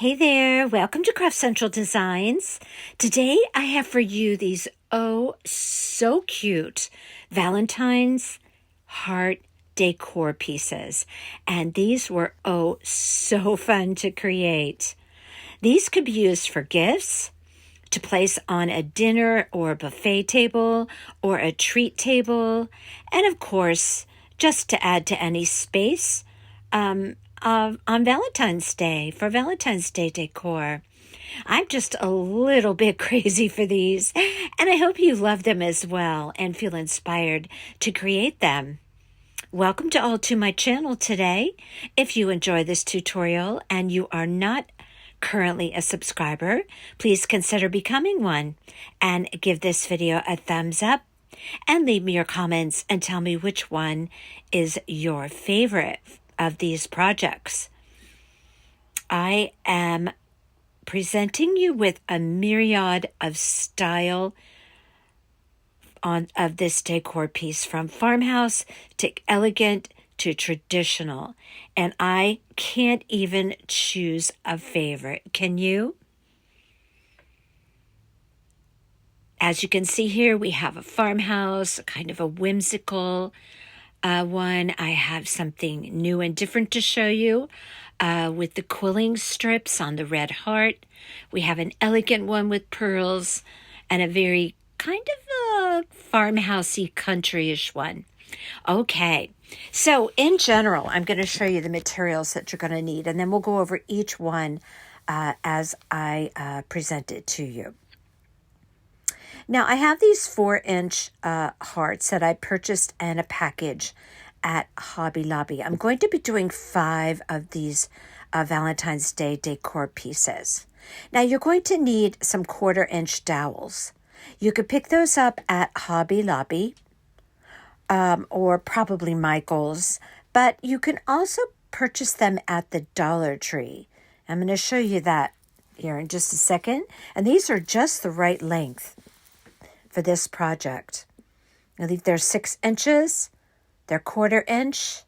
Hey there, welcome to Craft Central Designs. Today I have for you these so cute Valentine's heart decor pieces. And these were so fun to create. These could be used for gifts, to place on a dinner or buffet table or a treat table, and of course, just to add to any space on Valentine's Day for Valentine's Day decor. I'm just a little bit crazy for these, and I hope you love them as well and feel inspired to create them. Welcome to all to my channel today. If you enjoy this tutorial and you are not currently a subscriber, please consider becoming one and give this video a thumbs up and leave me your comments and tell me which one is your favorite of these projects. I am presenting you with a myriad of style of this decor piece, from farmhouse to elegant to traditional, and I can't even choose a favorite. Can you? As you can see here, we have a farmhouse, kind of a whimsical one. I have something new and different to show you with the quilling strips on the red heart. We have an elegant one with pearls and a very kind of a farmhousey, countryish one. Okay, so in general, I'm going to show you the materials that you're going to need, and then we'll go over each one as I present it to you. Now, I have these 4-inch hearts that I purchased in a package at Hobby Lobby. I'm going to be doing 5 of these Valentine's Day decor pieces. Now, you're going to need some 1/4-inch dowels. You could pick those up at Hobby Lobby or probably Michael's, but you can also purchase them at the Dollar Tree. I'm going to show you that here in just a second. And these are just the right length for this project. I think they're 6 inches, they're 1/4-inch.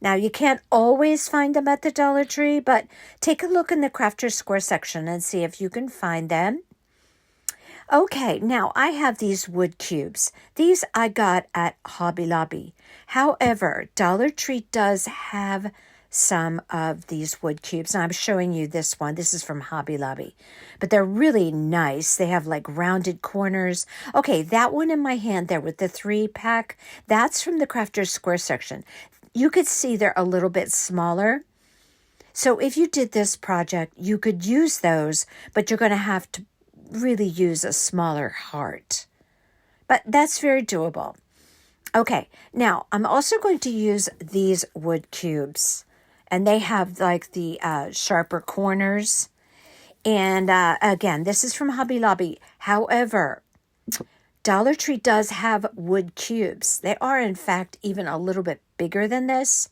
Now, you can't always find them at the Dollar Tree, but take a look in the Crafter's Square section and see if you can find them. Okay, now I have these wood cubes. These I got at Hobby Lobby. However, Dollar Tree does have some of these wood cubes. And I'm showing you this one. This is from Hobby Lobby. But they're really nice. They have like rounded corners. Okay, that one in my hand there with the 3-pack, that's from the Crafter's Square section. You could see they're a little bit smaller. So if you did this project, you could use those, but you're going to have to really use a smaller heart. But that's very doable. Okay, now I'm also going to use these wood cubes. And they have like the sharper corners. And again, this is from Hobby Lobby. However, Dollar Tree does have wood cubes. They are, in fact, even a little bit bigger than this.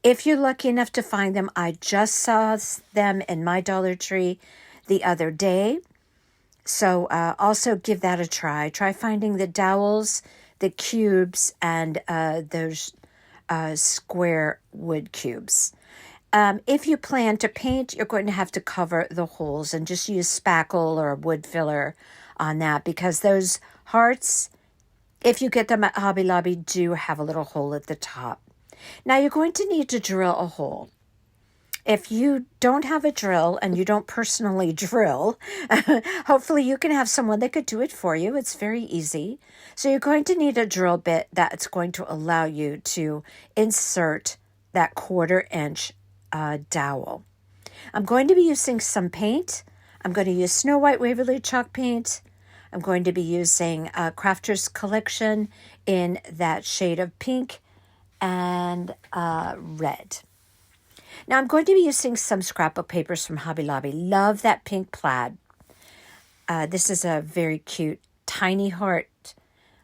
If you're lucky enough to find them, I just saw them in my Dollar Tree the other day. So also give that a try. Try finding the dowels, the cubes, and those square wood cubes. If you plan to paint, you're going to have to cover the holes and just use spackle or a wood filler on that, because those hearts, if you get them at Hobby Lobby, do have a little hole at the top. Now, you're going to need to drill a hole. If you don't have a drill and you don't personally drill, hopefully you can have someone that could do it for you. It's very easy. So you're going to need a drill bit that's going to allow you to insert that 1/4-inch dowel. I'm going to be using some paint. I'm going to use Snow White Waverly chalk paint. I'm going to be using Crafter's Collection in that shade of pink and red. Now, I'm going to be using some scrapbook papers from Hobby Lobby. Love that pink plaid. This is a very cute tiny heart.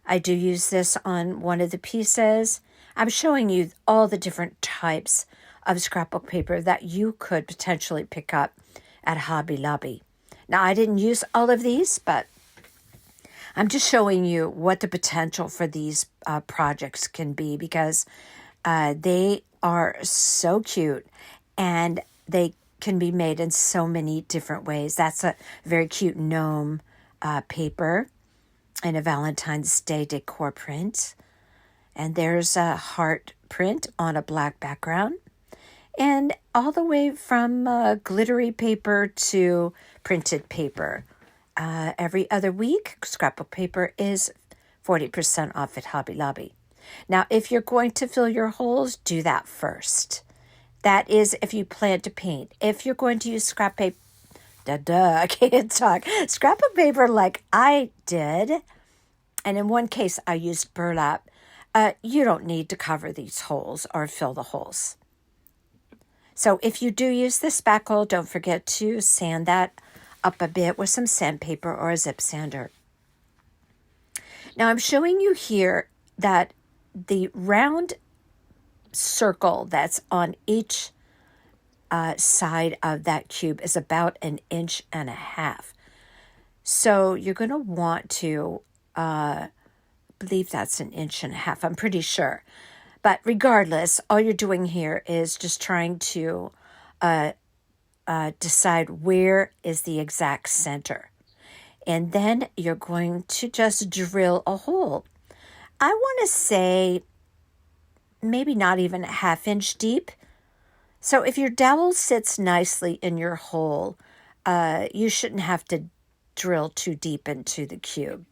I do use this on one of the pieces. I'm showing you all the different types of scrapbook paper that you could potentially pick up at Hobby Lobby. Now, I didn't use all of these, but I'm just showing you what the potential for these projects can be, because they are so cute and they can be made in so many different ways. That's a very cute gnome paper and a Valentine's Day decor print. And there's a heart print on a black background. And all the way from glittery paper to printed paper. Every other week, scrapbook paper is 40% off at Hobby Lobby. Now, if you're going to fill your holes, do that first. That is if you plan to paint. If you're going to use scrap paper, I can't talk. Scrapbook paper like I did, and in one case I used burlap, you don't need to cover these holes or fill the holes. So if you do use the spackle, don't forget to sand that up a bit with some sandpaper or a zip sander. Now I'm showing you here that the round circle that's on each side of that cube is about 1.5 inches. So you're going to want to, believe that's 1.5 inches. I'm pretty sure. But regardless, all you're doing here is just trying to decide where is the exact center. And then you're going to just drill a hole. I want to say maybe not even 1/2 inch deep. So if your dowel sits nicely in your hole, you shouldn't have to drill too deep into the cube.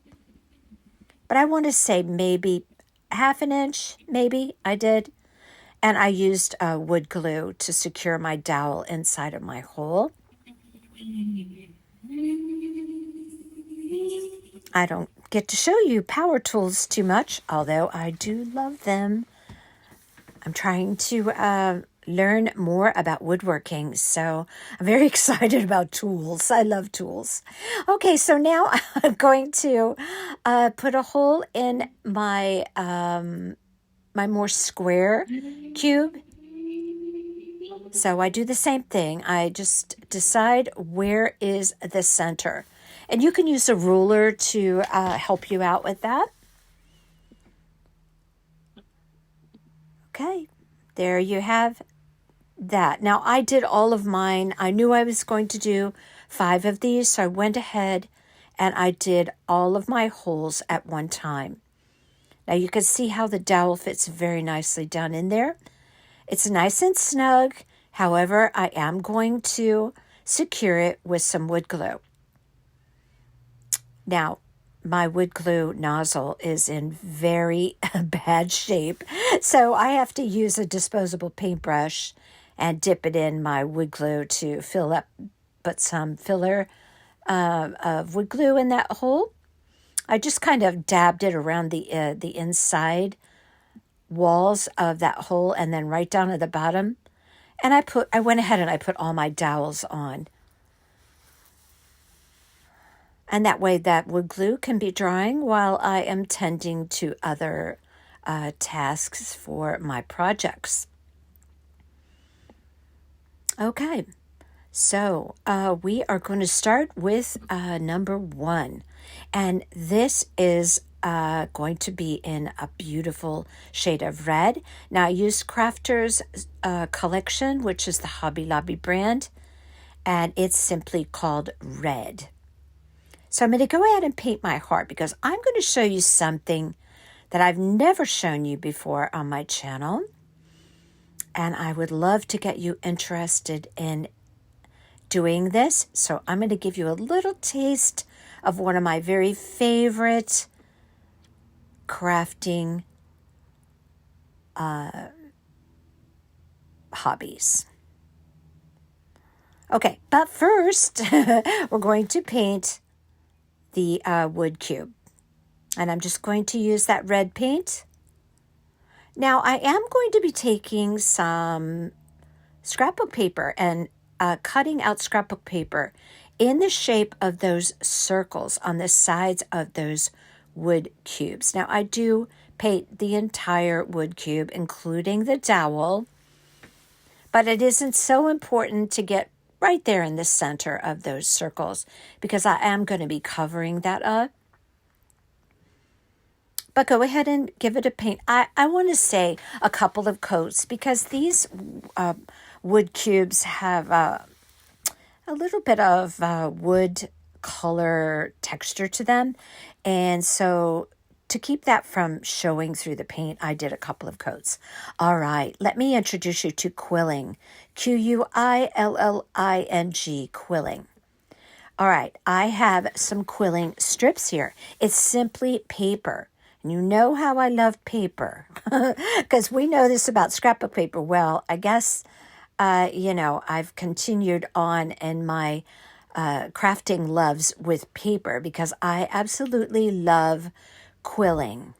But I want to say maybe 1/2 inch, maybe I did. And I used wood glue to secure my dowel inside of my hole. I don't get to show you power tools too much, although I do love them. I'm trying to learn more about woodworking, so I'm very excited about tools. I love tools. Okay, so now I'm going to put a hole in my my more square cube. So I do the same thing. I just decide where is the center. And you can use a ruler to help you out with that. Okay, there you have that. Now, I did all of mine. I knew I was going to do 5 of these, so I went ahead and I did all of my holes at one time. Now, you can see how the dowel fits very nicely down in there. It's nice and snug. However, I am going to secure it with some wood glue. Now, my wood glue nozzle is in very bad shape, so I have to use a disposable paintbrush and dip it in my wood glue to fill up, put some filler of wood glue in that hole. I just kind of dabbed it around the inside walls of that hole and then right down at the bottom. And I went ahead and I put all my dowels on. And that way that wood glue can be drying while I am tending to other tasks for my projects. Okay, so we are going to start with number 1. And this is going to be in a beautiful shade of red. Now I used Crafter's collection, which is the Hobby Lobby brand, and it's simply called Red. So I'm going to go ahead and paint my heart because I'm going to show you something that I've never shown you before on my channel. And I would love to get you interested in doing this. So I'm going to give you a little taste of one of my very favorite crafting hobbies. Okay, but first we're going to paint the wood cube. And I'm just going to use that red paint. Now I am going to be taking some scrapbook paper and cutting out scrapbook paper in the shape of those circles on the sides of those wood cubes. Now I do paint the entire wood cube, including the dowel, but it isn't so important to get right there in the center of those circles because I am going to be covering that up. But go ahead and give it a paint. I want to say a couple of coats because these wood cubes have a little bit of wood color texture to them. And so to keep that from showing through the paint, I did a couple of coats. All right, let me introduce you to quilling. Quilling, quilling. All right, I have some quilling strips here. It's simply paper. And you know how I love paper, because we know this about scrapbook paper. Well, I guess, I've continued on in my crafting loves with paper because I absolutely love quilling.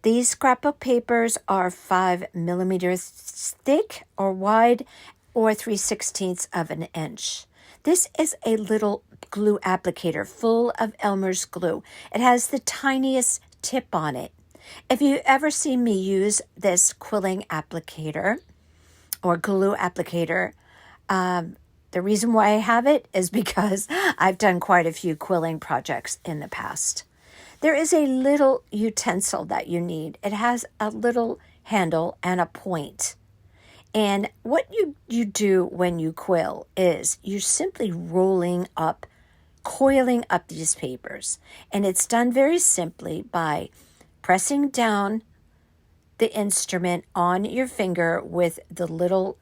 These scrapbook papers are 5 millimeters thick or wide or 3/16 of an inch. This is a little glue applicator full of Elmer's glue. It has the tiniest tip on it. If you ever see me use this quilling applicator or glue applicator, the reason why I have it is because I've done quite a few quilling projects in the past. There is a little utensil that you need. It has a little handle and a point. And what you do when you quill is you're simply coiling up these papers. And it's done very simply by pressing down the instrument on your finger with the little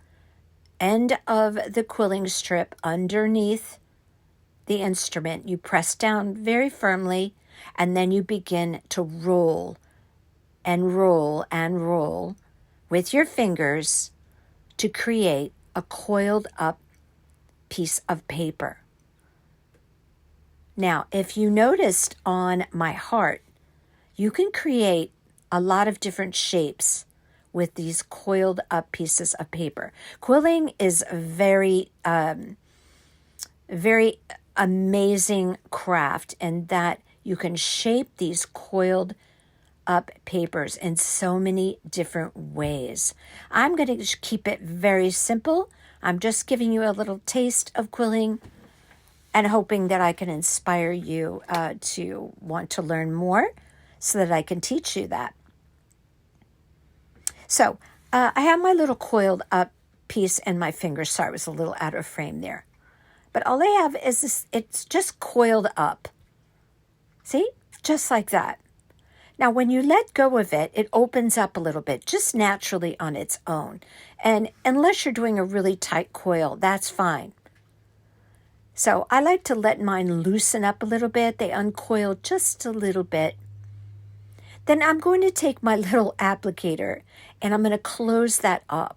end of the quilling strip underneath the instrument. You press down very firmly, and then you begin to roll and roll and roll with your fingers to create a coiled up piece of paper. Now, if you noticed on my heart, you can create a lot of different shapes with these coiled up pieces of paper. Quilling is a very, very amazing craft in that you can shape these coiled up papers in so many different ways. I'm going to keep it very simple. I'm just giving you a little taste of quilling and hoping that I can inspire you to want to learn more so that I can teach you that. So I have my little coiled up piece in my finger. Sorry, it was a little out of frame there. But all I have is this, it's just coiled up. See? Just like that. Now, when you let go of it, it opens up a little bit, just naturally on its own. And unless you're doing a really tight coil, that's fine. So I like to let mine loosen up a little bit. They uncoil just a little bit. Then I'm going to take my little applicator and I'm going to close that up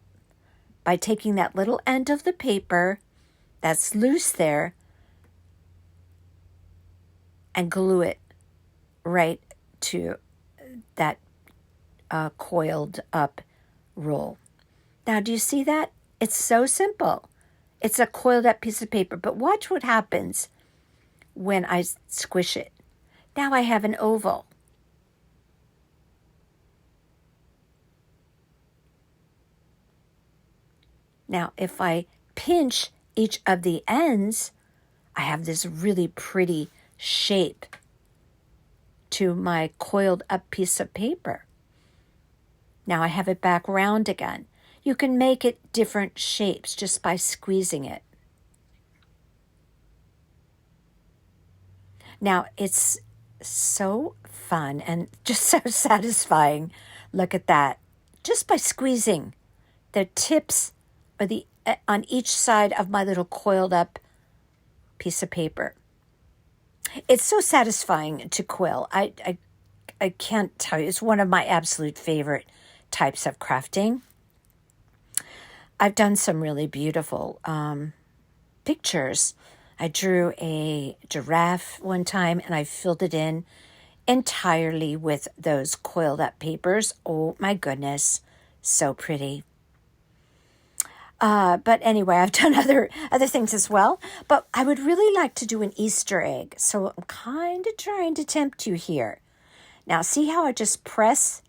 by taking that little end of the paper that's loose there and glue it right to that coiled up roll. Now, do you see that? It's so simple. It's a coiled up piece of paper, but watch what happens when I squish it. Now I have an oval. Now, if I pinch each of the ends, I have this really pretty shape to my coiled up piece of paper. Now I have it back round again. You can make it different shapes just by squeezing it. Now it's so fun and just so satisfying. Look at that. Just by squeezing the tips or on each side of my little coiled up piece of paper. It's so satisfying to quill. I can't tell you. It's one of my absolute favorite types of crafting. I've done some really beautiful pictures. I drew a giraffe one time and I filled it in entirely with those coiled up papers. Oh my goodness, so pretty. But anyway, I've done other things as well. But I would really like to do an Easter egg. So I'm kind of trying to tempt you here. Now, see how I just press?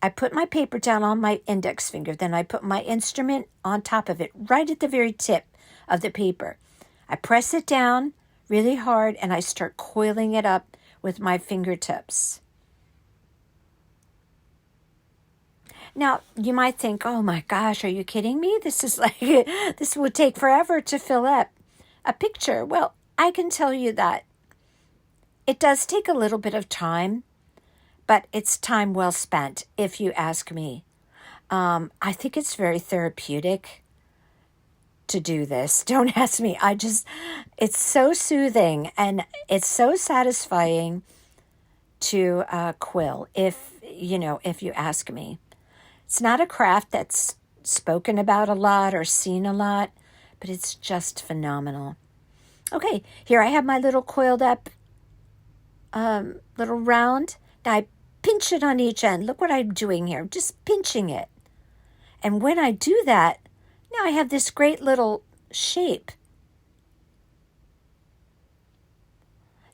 I put my paper down on my index finger. Then I put my instrument on top of it, right at the very tip of the paper. I press it down really hard and I start coiling it up with my fingertips. Now, you might think, oh my gosh, are you kidding me? This is like, this would take forever to fill up a picture. Well, I can tell you that it does take a little bit of time, but it's time well spent, if you ask me. I think it's very therapeutic to do this. Don't ask me. It's so soothing and it's so satisfying to quill, if you ask me. It's not a craft that's spoken about a lot or seen a lot, but it's just phenomenal. Okay, here I have my little coiled up little round. Now I pinch it on each end. Look what I'm doing here. I'm just pinching it. And when I do that, now I have this great little shape.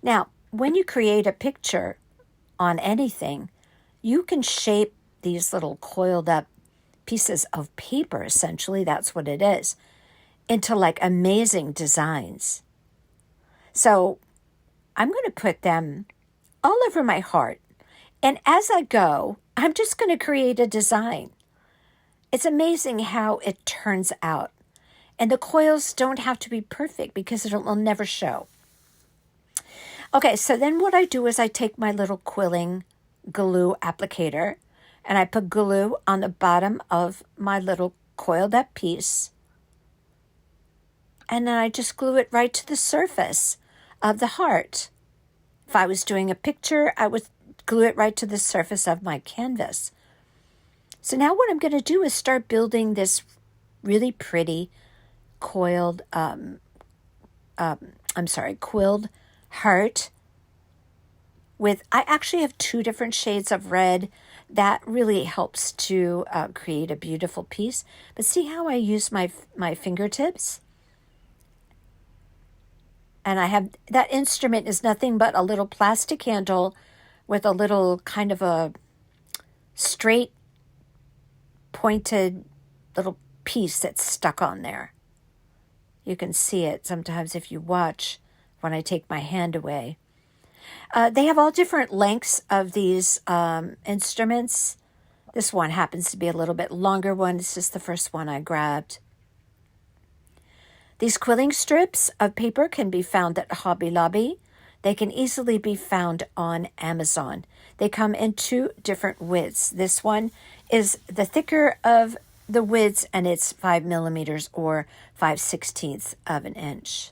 Now, when you create a picture on anything, you can shape these little coiled up pieces of paper, essentially, that's what it is, into like amazing designs. So I'm going to put them all over my heart. And as I go, I'm just going to create a design. It's amazing how it turns out. And the coils don't have to be perfect because it will never show. Okay, so then what I do is I take my little quilling glue applicator and I put glue on the bottom of my little coiled up piece. And then I just glue it right to the surface of the heart. If I was doing a picture, I would glue it right to the surface of my canvas. So now what I'm going to do is start building this really pretty quilled heart I actually have 2 different shades of red. That really helps to create a beautiful piece. But see how I use my fingertips? And I have, that instrument is nothing but a little plastic handle with a little kind of a straight pointed little piece that's stuck on there. You can see it sometimes if you watch when I take my hand away. They have all different lengths of these instruments. This one happens to be a little bit longer one. It's just the first one I grabbed. These quilling strips of paper can be found at Hobby Lobby. They can easily be found on Amazon. They come in 2 different widths. This one is the thicker of the widths, and it's 5 millimeters or 5/16 of an inch.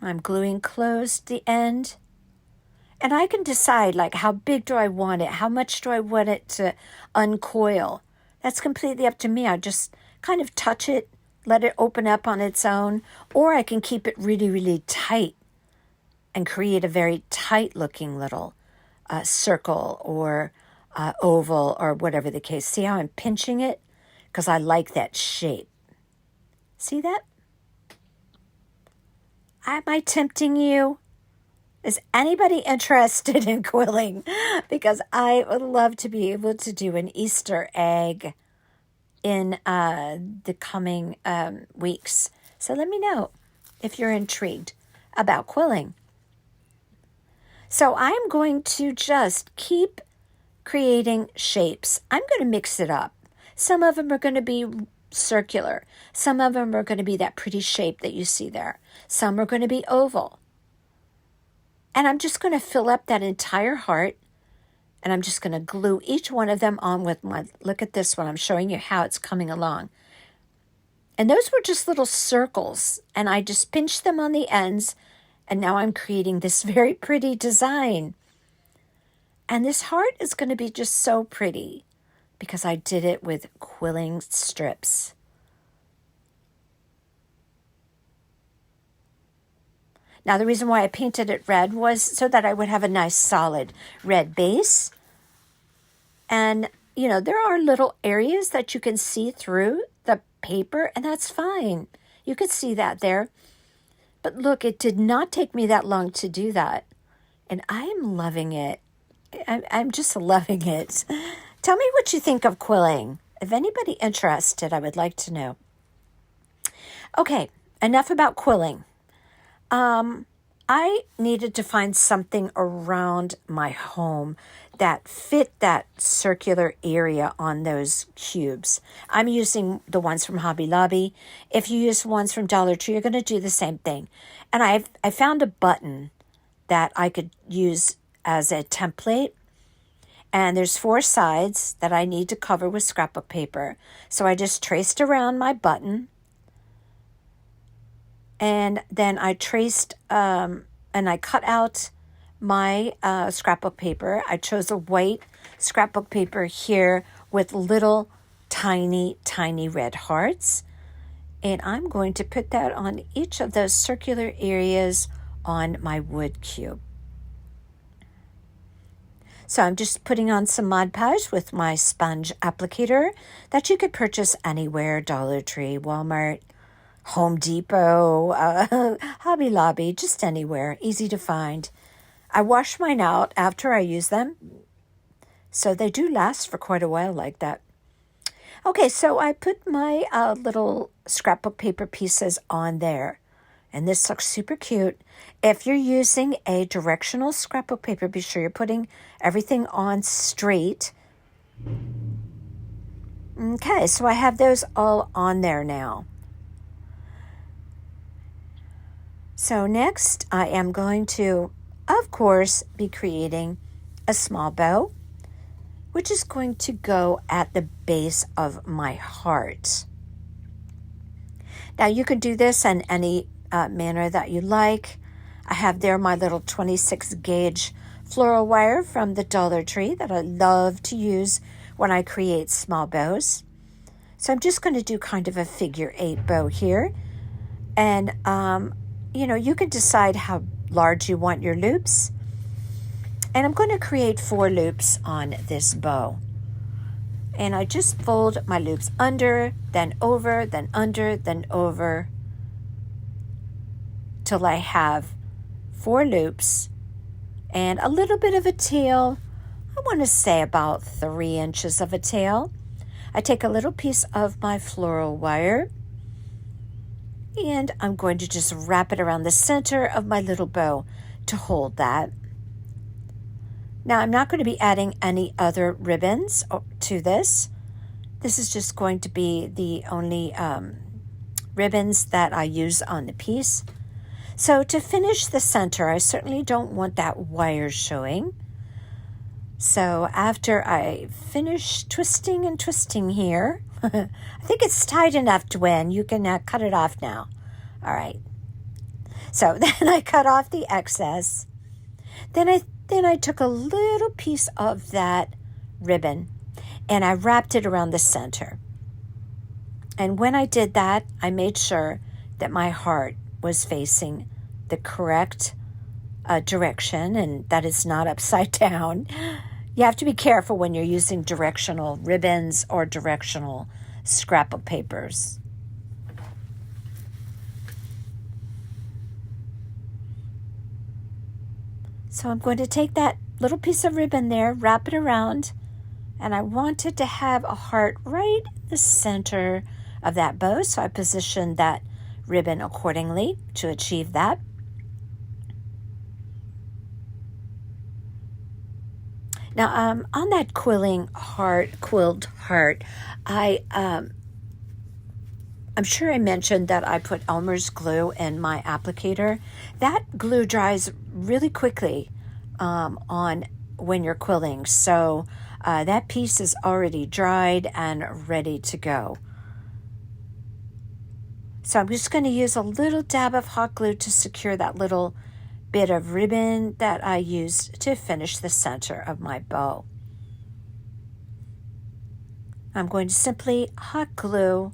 I'm gluing closed the end. And I can decide, like, how big do I want it? How much do I want it to uncoil? That's completely up to me. I just kind of touch it, let it open up on its own, or I can keep it really, really tight and create a very tight-looking little circle or oval or whatever the case. See how I'm pinching it? Because I like that shape. See that? Am I tempting you? Is anybody interested in quilling? Because I would love to be able to do an Easter egg in the coming weeks. So let me know if you're intrigued about quilling. So I'm going to just keep creating shapes. I'm going to mix it up. Some of them are going to be circular. Some of them are going to be that pretty shape that you see there. Some are going to be oval. And I'm just going to fill up that entire heart, and I'm just going to glue each one of them on with my, look at this one, I'm showing you how it's coming along. And those were just little circles, and I just pinched them on the ends, and now I'm creating this very pretty design. And this heart is going to be just so pretty because I did it with quilling strips. Now, the reason why I painted it red was so that I would have a nice solid red base. And, you know, there are little areas that you can see through the paper, and that's fine. You could see that there. But look, it did not take me that long to do that. And I'm loving it. I'm just loving it. Tell me what you think of quilling. If anybody interested, I would like to know. Okay, enough about quilling. I needed to find something around my home that fit that circular area on those cubes. I'm using the ones from Hobby Lobby. If you use ones from Dollar Tree, you're going to do the same thing. And I found a button that I could use as a template. And there's 4 sides that I need to cover with scrapbook paper. So I just traced around my button. And then I traced and I cut out my scrapbook paper. I chose a white scrapbook paper here with little tiny, tiny red hearts. And I'm going to put that on each of those circular areas on my wood cube. So I'm just putting on some Mod Podge with my sponge applicator that you could purchase anywhere, Dollar Tree, Walmart, Home Depot, Hobby Lobby, just anywhere, easy to find. I wash mine out after I use them, so they do last for quite a while like that. Okay, so I put my little scrapbook paper pieces on there, and this looks super cute. If you're using a directional scrapbook paper, be sure you're putting everything on straight. Okay, so I have those all on there now. So next, I am going to, of course, be creating a small bow, which is going to go at the base of my heart. Now, you can do this in any manner that you like. I have there my little 26 gauge floral wire from the Dollar Tree that I love to use when I create small bows. So I'm just going to do kind of a figure 8 bow here. And you can decide how large you want your loops. And I'm going to create 4 loops on this bow. And I just fold my loops under, then over, then under, then over, till I have 4 loops and a little bit of a tail. I want to say about 3 inches of a tail. I take a little piece of my floral wire, and I'm going to just wrap it around the center of my little bow to hold that. Now, I'm not going to be adding any other ribbons to this. This is just going to be the only ribbons that I use on the piece. So to finish the center, I certainly don't want that wire showing. So after I finish twisting and twisting here, I think it's tight enough to win. You can cut it off now. All right. So then I cut off the excess. Then I took a little piece of that ribbon and I wrapped it around the center. And when I did that, I made sure that my heart was facing the correct direction and that it's not upside down. You have to be careful when you're using directional ribbons or directional scrapbook papers. So I'm going to take that little piece of ribbon there, wrap it around, and I wanted to have a heart right in the center of that bow, so I positioned that ribbon accordingly to achieve that. Now, on that quilled heart, I'm sure I mentioned that I put Elmer's glue in my applicator. That glue dries really quickly on when you're quilling, so that piece is already dried and ready to go. So I'm just going to use a little dab of hot glue to secure that little bit of ribbon that I used to finish the center of my bow. I'm going to simply hot glue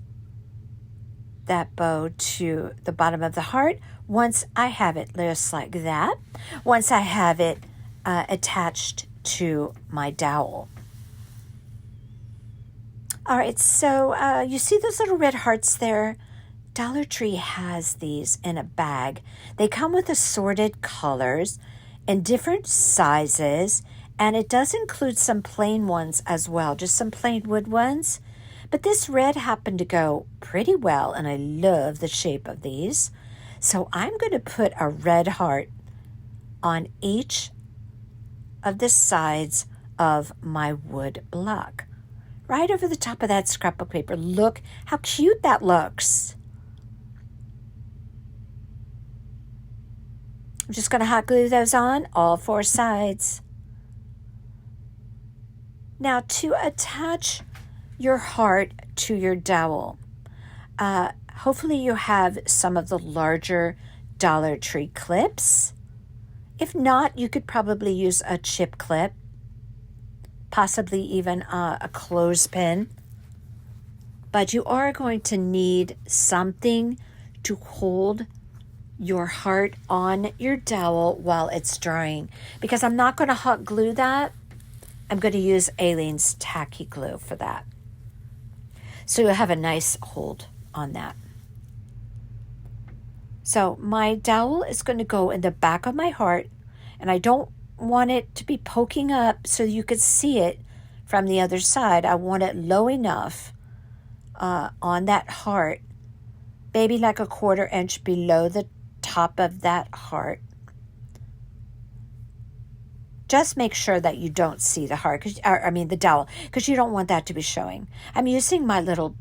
that bow to the bottom of the heart once I have it just like that, once I have it attached to my dowel. All right, so you see those little red hearts there? Dollar Tree has these in a bag. They come with assorted colors and different sizes, and it does include some plain ones as well, just some plain wood ones. But this red happened to go pretty well, and I love the shape of these. So I'm going to put a red heart on each of the sides of my wood block. Right over the top of that scrapbook paper. Look how cute that looks. I'm just going to hot glue those on all 4 sides. Now to attach your heart to your dowel, hopefully you have some of the larger Dollar Tree clips. If not, you could probably use a chip clip, possibly even a clothespin. But you are going to need something to hold your heart on your dowel while it's drying, because I'm not going to hot glue that. I'm going to use Aleene's tacky glue for that. So you'll have a nice hold on that. So my dowel is going to go in the back of my heart, and I don't want it to be poking up so you could see it from the other side. I want it low enough on that heart, maybe like a 1/4 inch below the top of that heart. Just make sure that you don't see the heart, the dowel, because you don't want that to be showing. I'm using my little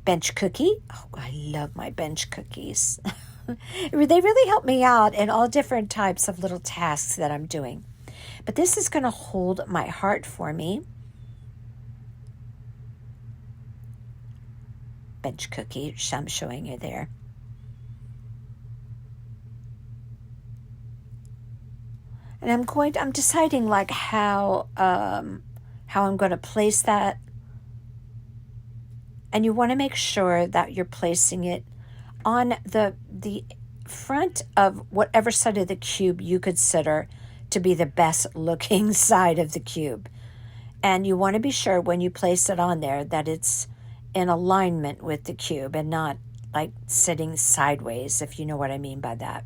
bench cookie. Oh, I love my bench cookies. They really help me out in all different types of little tasks that I'm doing. But this is going to hold my heart for me. Bench cookie, I'm showing you there. And I'm deciding like how I'm going to place that. And you want to make sure that you're placing it on the front of whatever side of the cube you consider to be the best looking side of the cube. And you want to be sure when you place it on there that it's in alignment with the cube and not like sitting sideways, if you know what I mean by that.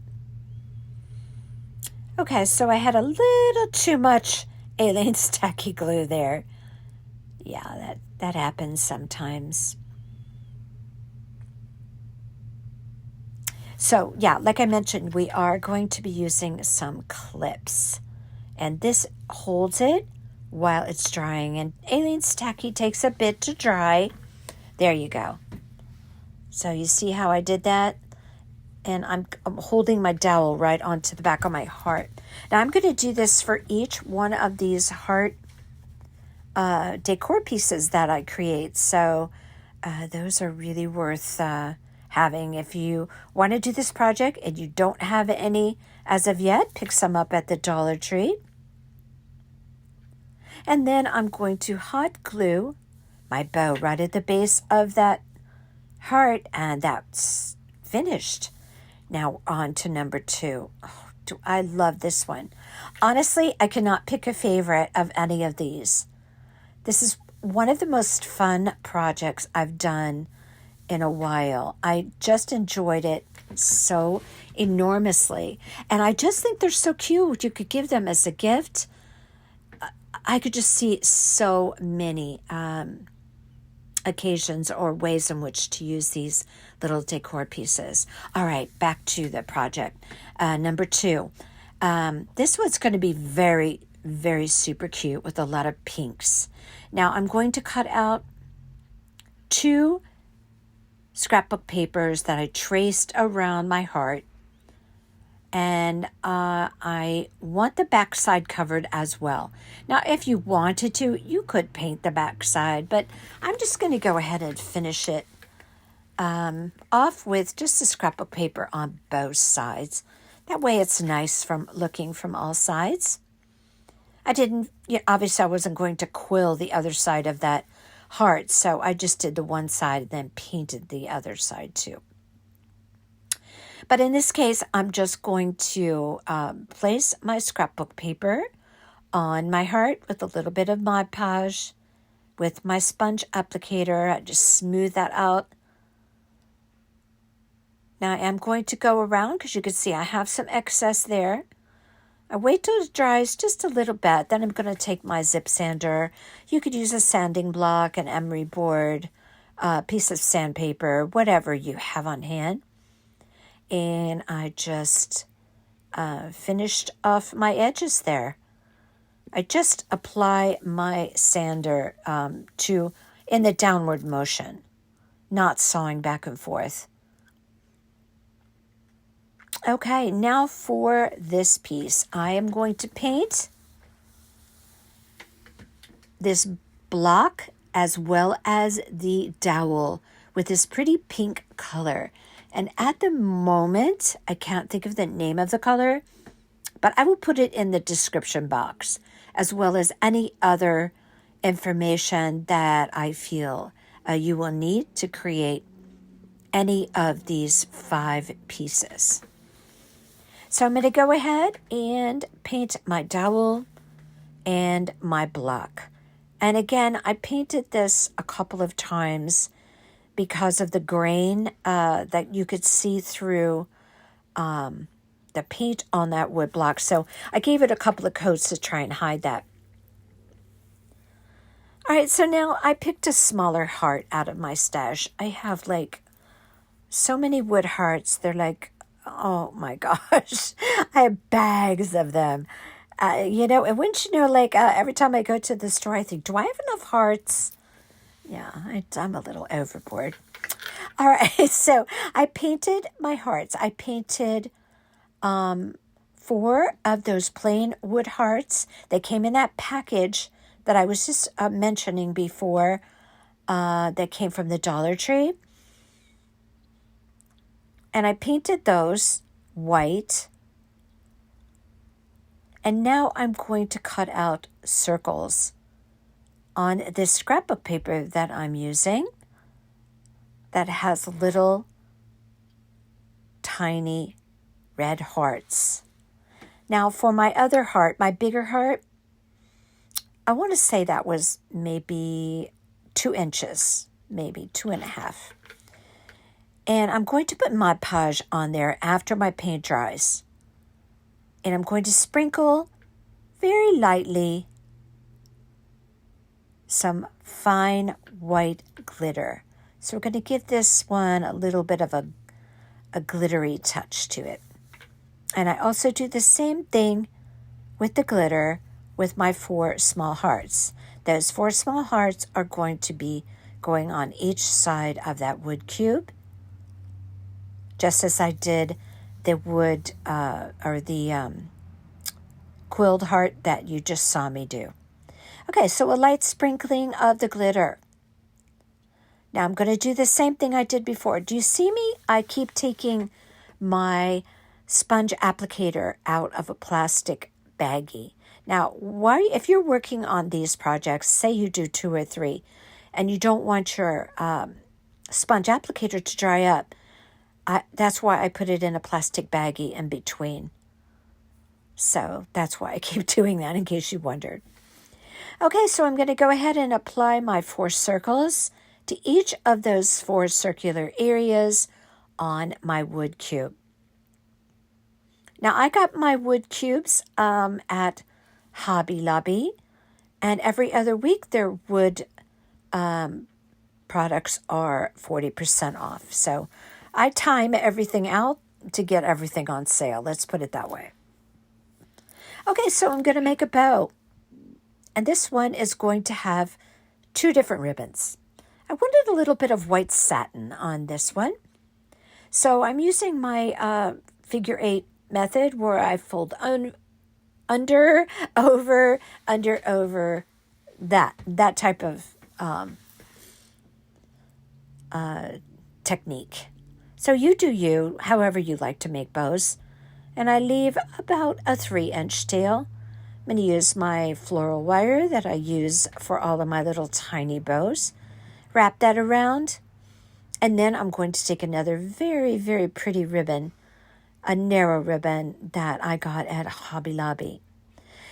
Okay, so I had a little too much Aleene's tacky glue there. Yeah, that happens sometimes. So, yeah, like I mentioned, we are going to be using some clips. And this holds it while it's drying. And Aleene's tacky takes a bit to dry. There you go. So you see how I did that? And I'm holding my dowel right onto the back of my heart. Now I'm going to do this for each one of these heart decor pieces that I create. So those are really worth having. If you want to do this project and you don't have any as of yet, pick some up at the Dollar Tree. And then I'm going to hot glue my bow right at the base of that heart, and that's finished. Now on to number 2. Oh, do I love this one. Honestly, I cannot pick a favorite of any of these. This is one of the most fun projects I've done in a while. I just enjoyed it so enormously. And I just think they're so cute. You could give them as a gift. I could just see so many occasions or ways in which to use these little decor pieces. All right, back to the project. Number 2. This one's going to be very, very super cute with a lot of pinks. Now I'm going to cut out 2 scrapbook papers that I traced around my heart. And I want the back side covered as well. Now, if you wanted to, you could paint the back side, but I'm just going to go ahead and finish it off with just a scrapbook paper on both sides. That way it's nice from looking from all sides. Obviously I wasn't going to quill the other side of that heart, so I just did the one side and then painted the other side too. But in this case, I'm just going to place my scrapbook paper on my heart with a little bit of Mod Podge. With my sponge applicator, I just smooth that out. Now I am going to go around because you can see I have some excess there. I wait till it dries just a little bit. Then I'm going to take my zip sander. You could use a sanding block, an emery board, a piece of sandpaper, whatever you have on hand. And I just finished off my edges there. I just apply my sander in the downward motion, not sawing back and forth. Okay, now for this piece, I am going to paint this block as well as the dowel with this pretty pink color. And at the moment, I can't think of the name of the color, but I will put it in the description box, as well as any other information that I feel you will need to create any of these 5 pieces. So I'm going to go ahead and paint my dowel and my block. And again, I painted this a couple of times because of the grain that you could see through the paint on that wood block. So I gave it a couple of coats to try and hide that. All right, so now I picked a smaller heart out of my stash. I have like so many wood hearts. They're like, oh my gosh, I have bags of them. And wouldn't you know, like every time I go to the store, I think, do I have enough hearts? Yeah, I'm a little overboard. All right, so I painted my hearts. I painted 4 of those plain wood hearts. They came in that package that I was just mentioning before that came from the Dollar Tree. And I painted those white. And now I'm going to cut out circles on this scrapbook paper that I'm using that has little tiny red hearts. Now for my other heart, my bigger heart, I want to say that was maybe 2 inches, maybe 2.5. And I'm going to put Mod Podge on there after my paint dries. And I'm going to sprinkle very lightly some fine white glitter. So we're going to give this one a little bit of a glittery touch to it. And I also do the same thing with the glitter with my 4 small hearts. Those 4 small hearts are going to be going on each side of that wood cube, just as I did the wood quilled heart that you just saw me do. Okay, so a light sprinkling of the glitter. Now I'm going to do the same thing I did before. Do you see me? I keep taking my sponge applicator out of a plastic baggie. Now, if you're working on these projects, say you do 2 or 3, and you don't want your sponge applicator to dry up, that's why I put it in a plastic baggie in between. So that's why I keep doing that, in case you wondered. Okay, so I'm going to go ahead and apply my 4 circles to each of those 4 circular areas on my wood cube. Now, I got my wood cubes at Hobby Lobby, and every other week their wood products are 40% off. So I time everything out to get everything on sale. Let's put it that way. Okay, so I'm going to make a bow. And this one is going to have 2 different ribbons. I wanted a little bit of white satin on this one. So I'm using my figure 8 method where I fold under, over, that type of technique. So you do you, however you like to make bows. And I leave about a 3-inch tail. I'm going to use my floral wire that I use for all of my little tiny bows. Wrap that around. And then I'm going to take another very, very pretty ribbon, a narrow ribbon that I got at Hobby Lobby.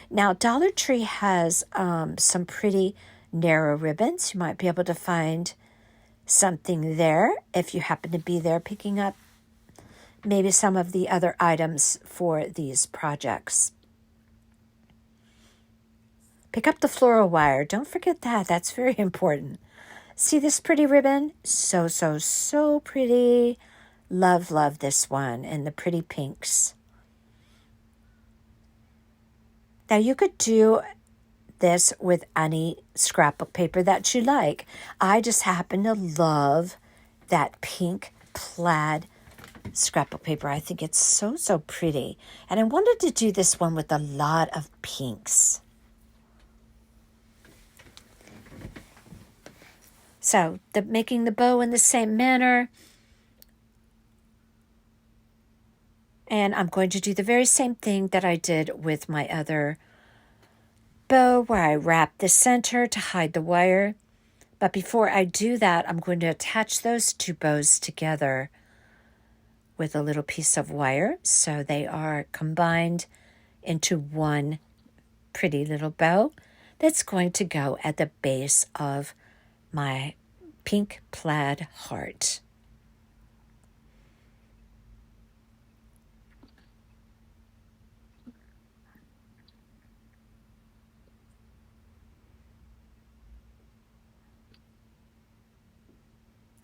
Now, Dollar Tree has some pretty narrow ribbons. You might be able to find something there if you happen to be there picking up maybe some of the other items for these projects. Pick up the floral wire. Don't forget that. That's very important. See this pretty ribbon? So, so, so pretty. Love, love this one and the pretty pinks. Now you could do this with any scrapbook paper that you like. I just happen to love that pink plaid scrapbook paper. I think it's so pretty. And I wanted to do this one with a lot of pinks. So making the bow in the same manner. And I'm going to do the very same thing that I did with my other bow, where I wrap the center to hide the wire. But before I do that, I'm going to attach those two bows together with a little piece of wire, so they are combined into one pretty little bow that's going to go at the base of my pink plaid heart.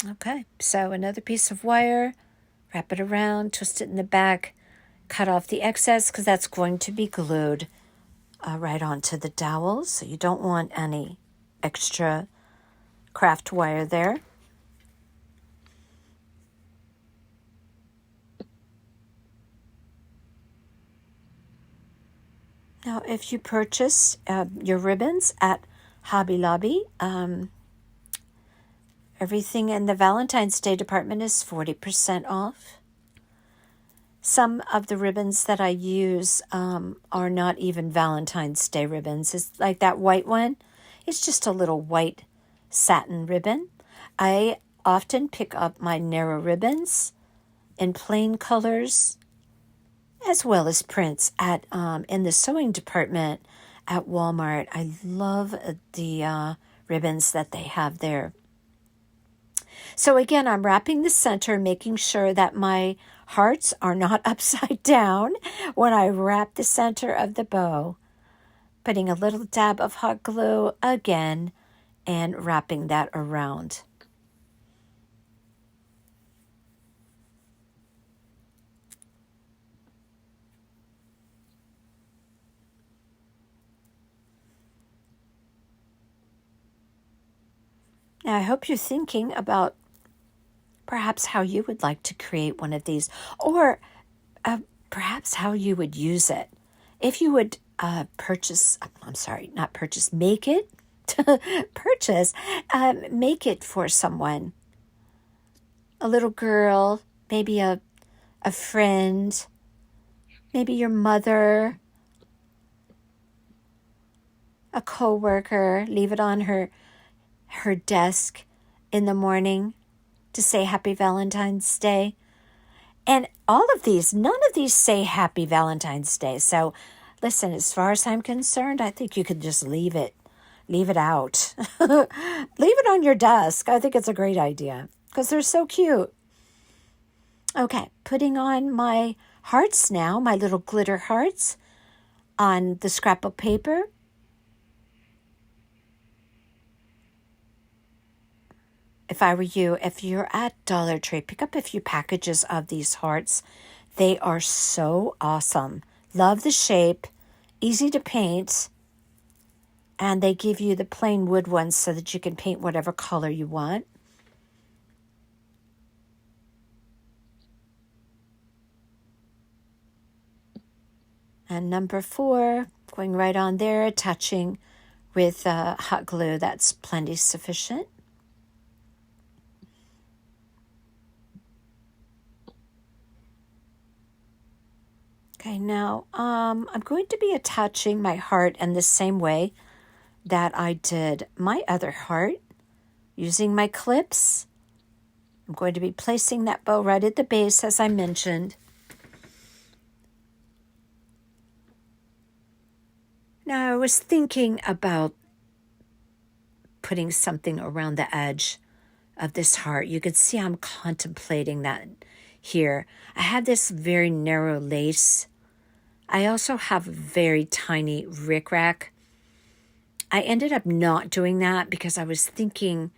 Okay, so another piece of wire, wrap it around, twist it in the back, cut off the excess because that's going to be glued right onto the dowel, so you don't want any extra craft wire there. Now, if you purchase your ribbons at Hobby Lobby, everything in the Valentine's Day department is 40% off. Some of the ribbons that I use are not even Valentine's Day ribbons. It's like that white one. It's just a little white satin ribbon. I often pick up my narrow ribbons in plain colors as well as prints at in the sewing department at Walmart. I love the ribbons that they have there. So again, I'm wrapping the center, making sure that my hearts are not upside down when I wrap the center of the bow. Putting a little dab of hot glue again and wrapping that around. Now, I hope you're thinking about perhaps how you would like to create one of these, or perhaps how you would use it. If you would make it, make it for someone. A little girl, maybe a friend, maybe your mother, a coworker. Leave it on her desk in the morning to say Happy Valentine's Day. And all of these, none of these say Happy Valentine's Day. So listen, as far as I'm concerned, I think you could just leave it out. Leave it on your desk. I think it's a great idea because they're so cute. Okay, putting on my hearts now, my little glitter hearts on the scrapbook paper. If I were you, if you're at Dollar Tree, pick up a few packages of these hearts. They are so awesome. Love the shape, easy to paint, and they give you the plain wood ones so that you can paint whatever color you want. And number 4, going right on there, attaching with hot glue. That's plenty sufficient. Okay, now I'm going to be attaching my heart in the same way that I did my other heart, using my clips. I'm going to be placing that bow right at the base, as I mentioned. Now, I was thinking about putting something around the edge of this heart. You can see I'm contemplating that here. I have this very narrow lace. I also have a very tiny rickrack. I ended up not doing that because I was thinking,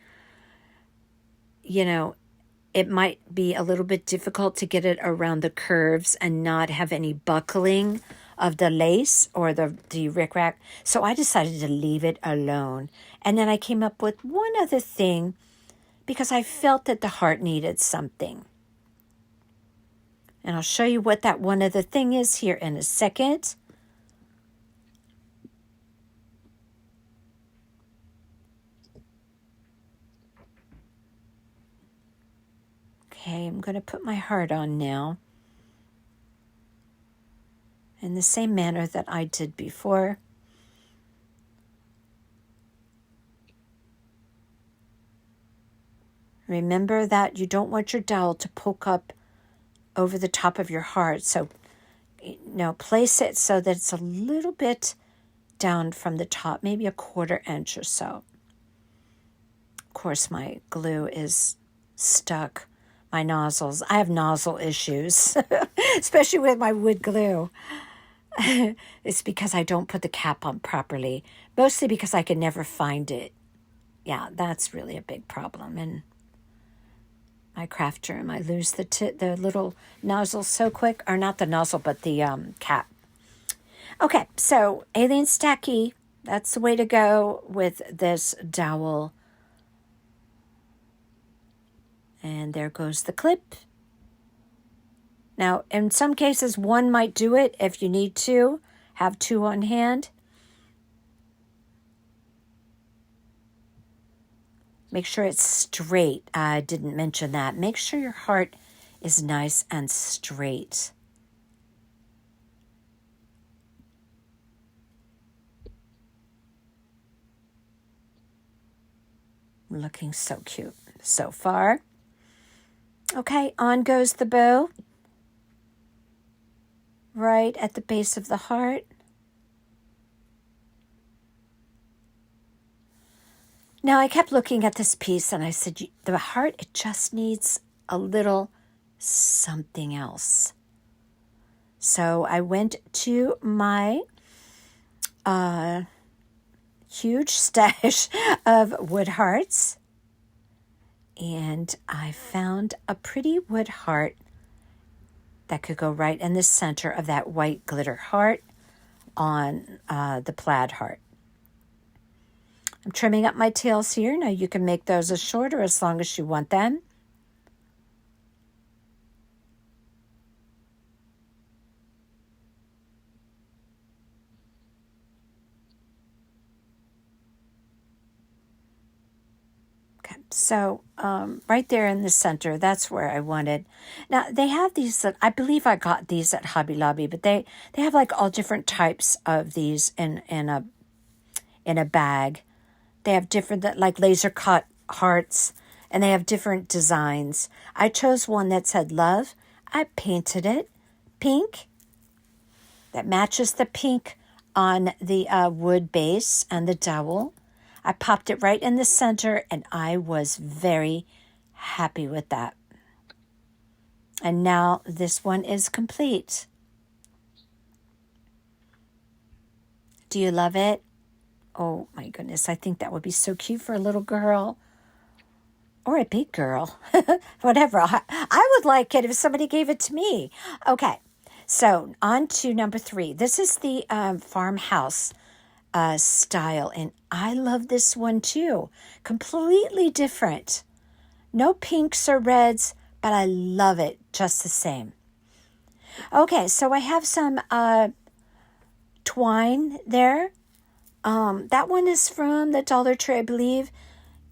it might be a little bit difficult to get it around the curves and not have any buckling of the lace or the rickrack. So I decided to leave it alone. And then I came up with one other thing because I felt that the heart needed something. And I'll show you what that one other thing is here in a second. Okay, I'm going to put my heart on now in the same manner that I did before. Remember that you don't want your dowel to poke up over the top of your heart. So, place it so that it's a little bit down from the top, maybe a 1/4 inch or so. Of course, my glue is stuck. My nozzles. I have nozzle issues, especially with my wood glue. It's because I don't put the cap on properly, mostly because I can never find it. Yeah, that's really a big problem. And my craft room, I lose the little nozzle so quick, or not the nozzle, but the cap. Okay, so alien stacky, that's the way to go with this dowel. And there goes the clip. Now, in some cases, one might do it if you need to. Have two on hand. Make sure it's straight. I didn't mention that. Make sure your heart is nice and straight. Looking so cute so far. Okay, on goes the bow. Right at the base of the heart. Now, I kept looking at this piece and I said, the heart, it just needs a little something else. So I went to my huge stash of wood hearts and I found a pretty wood heart that could go right in the center of that white glitter heart on the plaid heart. I'm trimming up my tails here. Now you can make those as short or as long as you want them. Okay, so right there in the center, that's where I wanted. Now they have these, I believe I got these at Hobby Lobby, but they have like all different types of these in a bag. They have different, like laser cut hearts, and they have different designs. I chose one that said love. I painted it pink. That matches the pink on the wood base and the dowel. I popped it right in the center, and I was very happy with that. And now this one is complete. Do you love it? Oh my goodness, I think that would be so cute for a little girl or a big girl, whatever. I would like it if somebody gave it to me. Okay, so on to number 3. This is the farmhouse style, and I love this one too. Completely different. No pinks or reds, but I love it just the same. Okay, so I have some twine there. That one is from the Dollar Tree, I believe.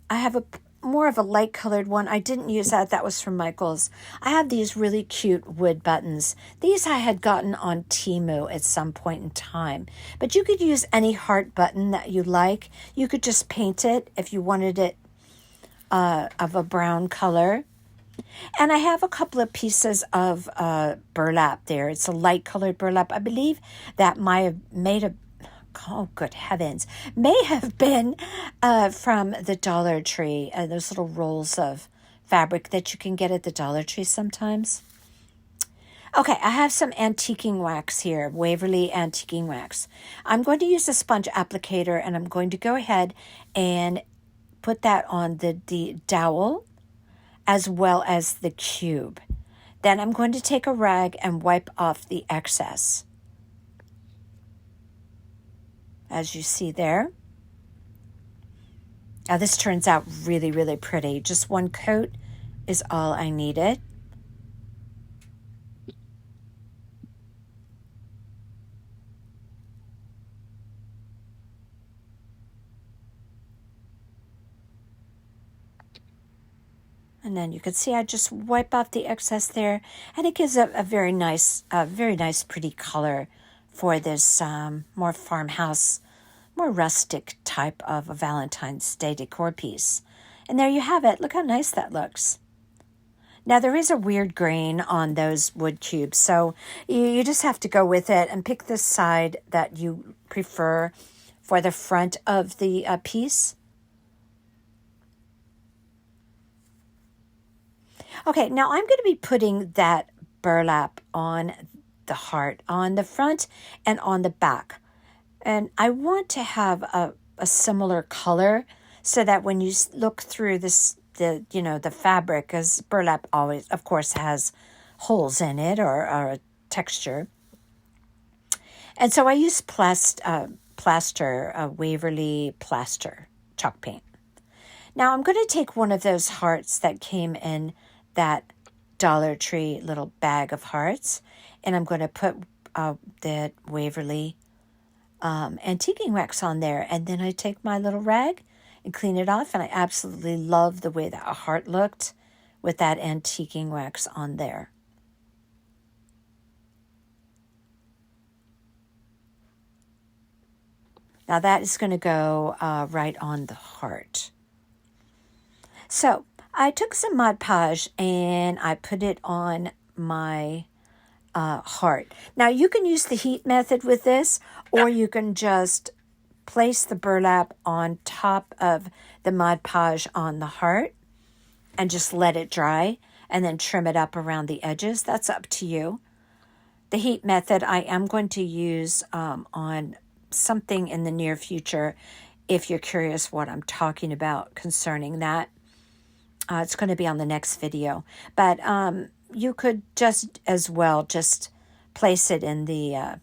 I have more of a light colored one. I didn't use that. That was from Michael's. I have these really cute wood buttons. These I had gotten on Temu at some point in time. But you could use any heart button that you like. You could just paint it if you wanted it of a brown color. And I have a couple of pieces of burlap there. It's a light colored burlap. I believe that might have made oh, good heavens, may have been from the Dollar Tree, those little rolls of fabric that you can get at the Dollar Tree sometimes. Okay, I have some antiquing wax here, Waverly antiquing wax. I'm going to use a sponge applicator, and I'm going to go ahead and put that on the dowel as well as the cube. Then I'm going to take a rag and wipe off the excess. as you see there. Now this turns out really, really pretty. Just one coat is all I needed. And then you can see I just wipe off the excess there, and it gives a very nice, pretty color for this more farmhouse, more rustic type of a Valentine's Day decor piece. And there you have it. Look how nice that looks. Now there is a weird grain on those wood cubes, so you just have to go with it and pick the side that you prefer for the front of the piece. Okay, now I'm going to be putting that burlap on the heart, on the front and on the back. And I want to have a similar color so that when you look through the fabric, because burlap always, of course, has holes in it or a texture. And so I use Waverly plaster chalk paint. Now I'm going to take one of those hearts that came in that Dollar Tree little bag of hearts, and I'm going to put the Waverly antiquing wax on there, and then I take my little rag and clean it off, and I absolutely love the way that a heart looked with that antiquing wax on there. Now that is going to go right on the heart. So I took some Mod Podge and I put it on my heart. Now you can use the heat method with this, or you can just place the burlap on top of the Mod Podge on the heart and just let it dry and then trim it up around the edges. That's up to you. The heat method I am going to use on something in the near future if you're curious what I'm talking about concerning that. It's going to be on the next video. But you could just as well just place it in the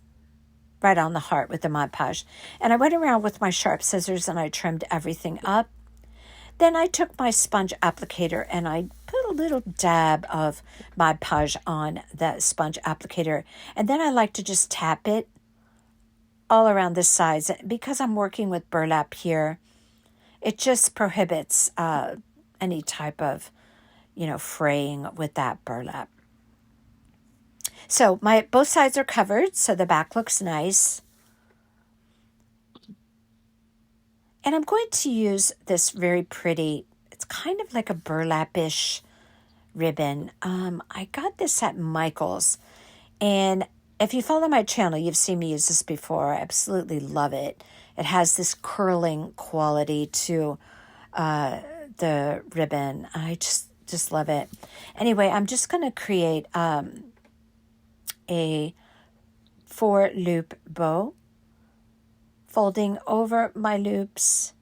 right on the heart with the Mod Podge. And I went around with my sharp scissors and I trimmed everything up. Then I took my sponge applicator and I put a little dab of Mod Podge on that sponge applicator. And then I like to just tap it all around the sides. Because I'm working with burlap here, it just prohibits any type of, fraying with that burlap. So both sides are covered, so the back looks nice. And I'm going to use this very pretty, it's kind of like a burlap-ish ribbon. I got this at Michael's. And if you follow my channel, you've seen me use this before. I absolutely love it. It has this curling quality to the ribbon. I just love it. Anyway, I'm just going to create a 4-loop bow, folding over my loops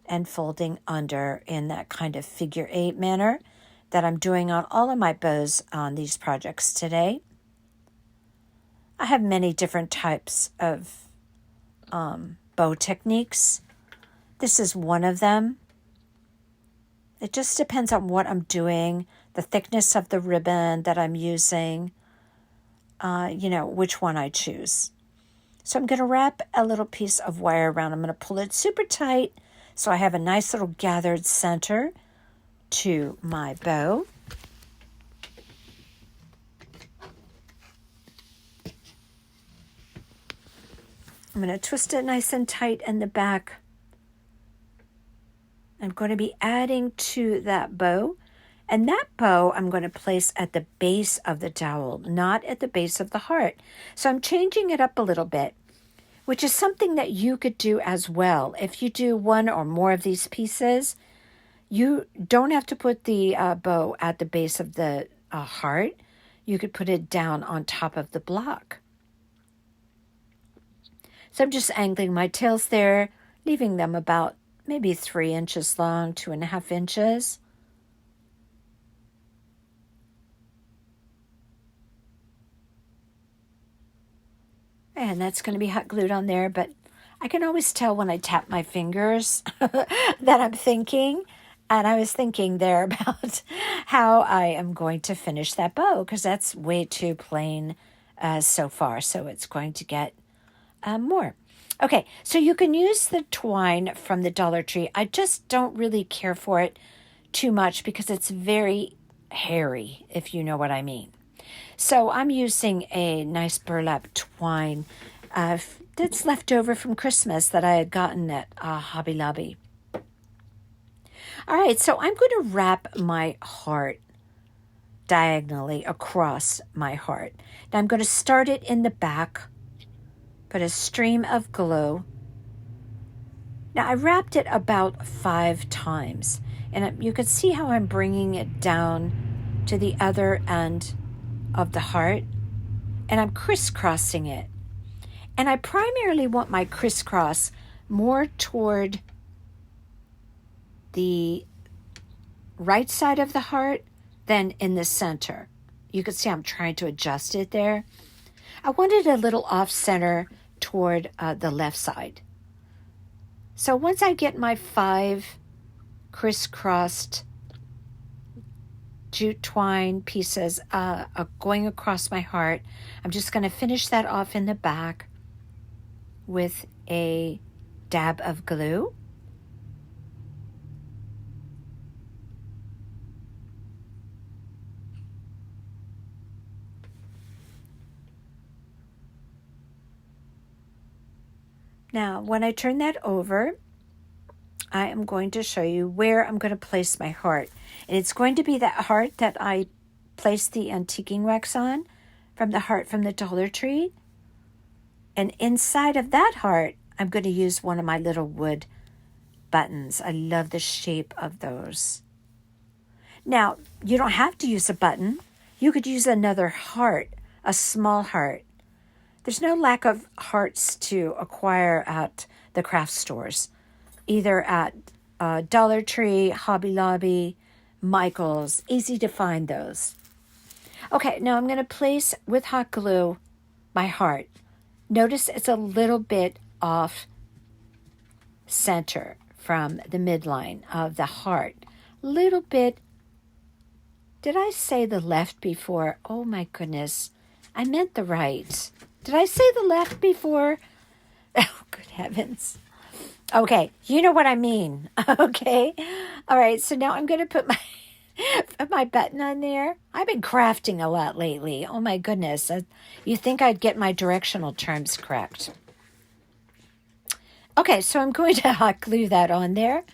and folding under in that kind of figure 8 manner that I'm doing on all of my bows on these projects today. I have many different types of bow techniques. This is one of them. It just depends on what I'm doing, the thickness of the ribbon that I'm using, which one I choose. So I'm going to wrap a little piece of wire around. I'm going to pull it super tight so I have a nice little gathered center to my bow. I'm going to twist it nice and tight in the back. I'm going to be adding to that bow. And that bow I'm going to place at the base of the dowel, not at the base of the heart. So I'm changing it up a little bit, which is something that you could do as well. If you do one or more of these pieces, you don't have to put the bow at the base of the heart. You could put it down on top of the block. So I'm just angling my tails there, leaving them about maybe 3 inches long, 2.5 inches. And that's going to be hot glued on there, but I can always tell when I tap my fingers that I'm thinking. And I was thinking there about how I am going to finish that bow because that's way too plain so far. So it's going to get more. Okay, so you can use the twine from the Dollar Tree. I just don't really care for it too much because it's very hairy, if you know what I mean. So I'm using a nice burlap twine that's left over from Christmas that I had gotten at Hobby Lobby. All right, so I'm going to wrap my heart diagonally across my heart. Now I'm going to start it in the back, put a stream of glue. Now I wrapped it about 5 times, and you can see how I'm bringing it down to the other end of the heart, and I'm crisscrossing it. And I primarily want my crisscross more toward the right side of the heart than in the center. You can see I'm trying to adjust it there. I wanted a little off center toward the left side. So once I get my 5 crisscrossed jute twine pieces going across my heart, I'm just going to finish that off in the back with a dab of glue. Now, when I turn that over, I am going to show you where I'm going to place my heart. And it's going to be that heart that I placed the antiquing wax on from the heart from the Dollar Tree. And inside of that heart, I'm going to use one of my little wood buttons. I love the shape of those. Now, you don't have to use a button. You could use another heart, a small heart. There's no lack of hearts to acquire at the craft stores, either at Dollar Tree, Hobby Lobby, Michael's. Easy to find those. Okay, now I'm going to place with hot glue my heart. Notice it's a little bit off center from the midline of the heart. Little bit. Did I say the left before? Oh my goodness. I meant the right. Did I say the left before? Oh, good heavens. Okay, you know what I mean. Okay. All right, so now I'm going to put my button on there. I've been crafting a lot lately. Oh my goodness. You think I'd get my directional terms correct. Okay, so I'm going to hot glue that on there.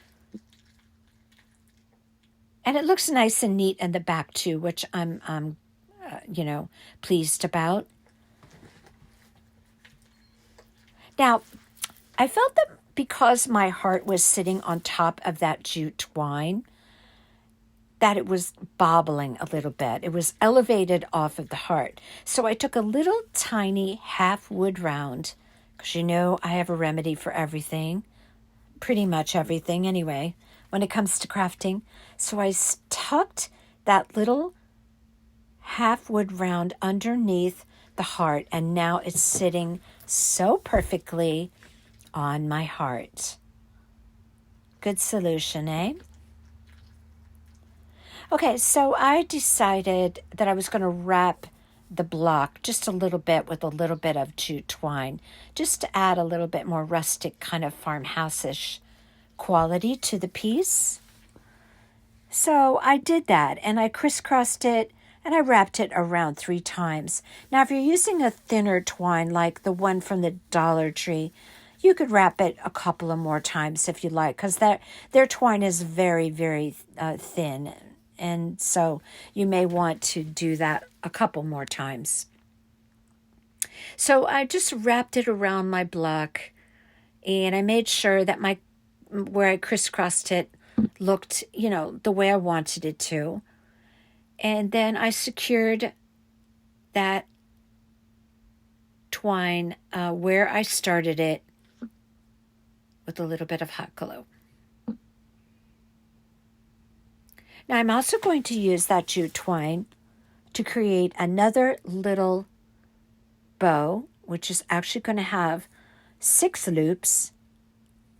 And it looks nice and neat in the back too, which I'm pleased about. Now, I felt that because my heart was sitting on top of that jute twine, that it was bobbling a little bit. It was elevated off of the heart. So I took a little tiny half wood round, because you know I have a remedy for everything, pretty much everything anyway, when it comes to crafting. So I tucked that little half wood round underneath the heart, and now it's sitting so perfectly on my heart. Good solution, eh? Okay, so I decided that I was going to wrap the block just a little bit with a little bit of jute twine, just to add a little bit more rustic kind of farmhouse-ish quality to the piece. So I did that, and I crisscrossed it, and I wrapped it around 3 times. Now, if you're using a thinner twine like the one from the Dollar Tree, you could wrap it a couple of more times if you like, because their twine is very, very thin. And so you may want to do that a couple more times. So I just wrapped it around my block, and I made sure that where I crisscrossed it looked, the way I wanted it to. And then I secured that twine where I started it with a little bit of hot glue. Now I'm also going to use that jute twine to create another little bow, which is actually going to have 6 loops,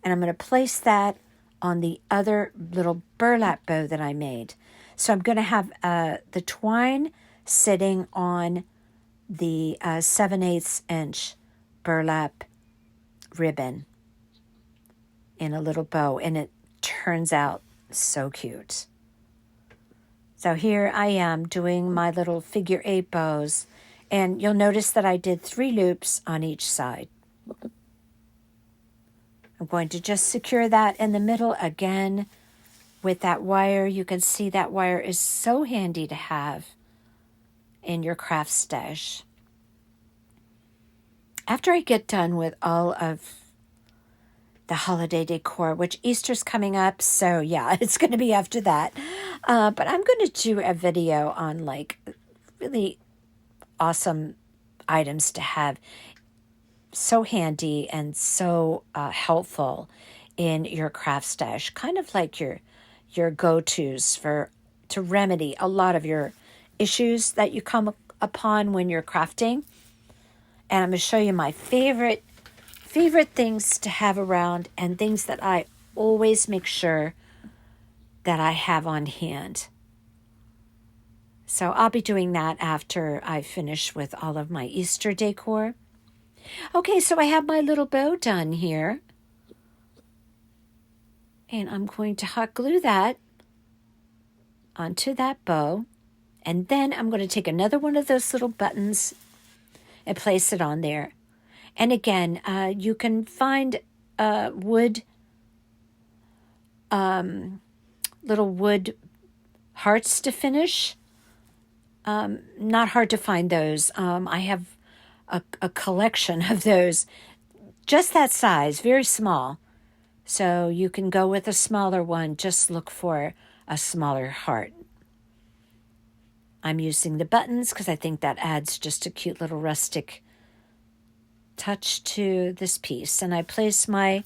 and I'm going to place that on the other little burlap bow that I made. So I'm going to have the twine sitting on the 7/8 inch burlap ribbon in a little bow, and it turns out so cute. So here I am doing my little figure 8 bows, and you'll notice that I did 3 loops on each side. I'm going to just secure that in the middle again with that wire. You can see that wire is so handy to have in your craft stash. After I get done with all of the holiday decor, which Easter's coming up, so yeah, it's going to be after that. But I'm going to do a video on like really awesome items to have, so handy and so helpful in your craft stash, kind of like your go-tos to remedy a lot of your issues that you come upon when you're crafting. And I'm going to show you my favorite things to have around, and things that I always make sure that I have on hand. So I'll be doing that after I finish with all of my Easter decor. Okay, so I have my little bow done here. And I'm going to hot glue that onto that bow. And then I'm going to take another one of those little buttons and place it on there. And again, you can find little wood hearts to finish. Not hard to find those. I have a collection of those, just that size, very small. So you can go with a smaller one. Just look for a smaller heart. I'm using the buttons because I think that adds just a cute little rustic touch to this piece. And I place my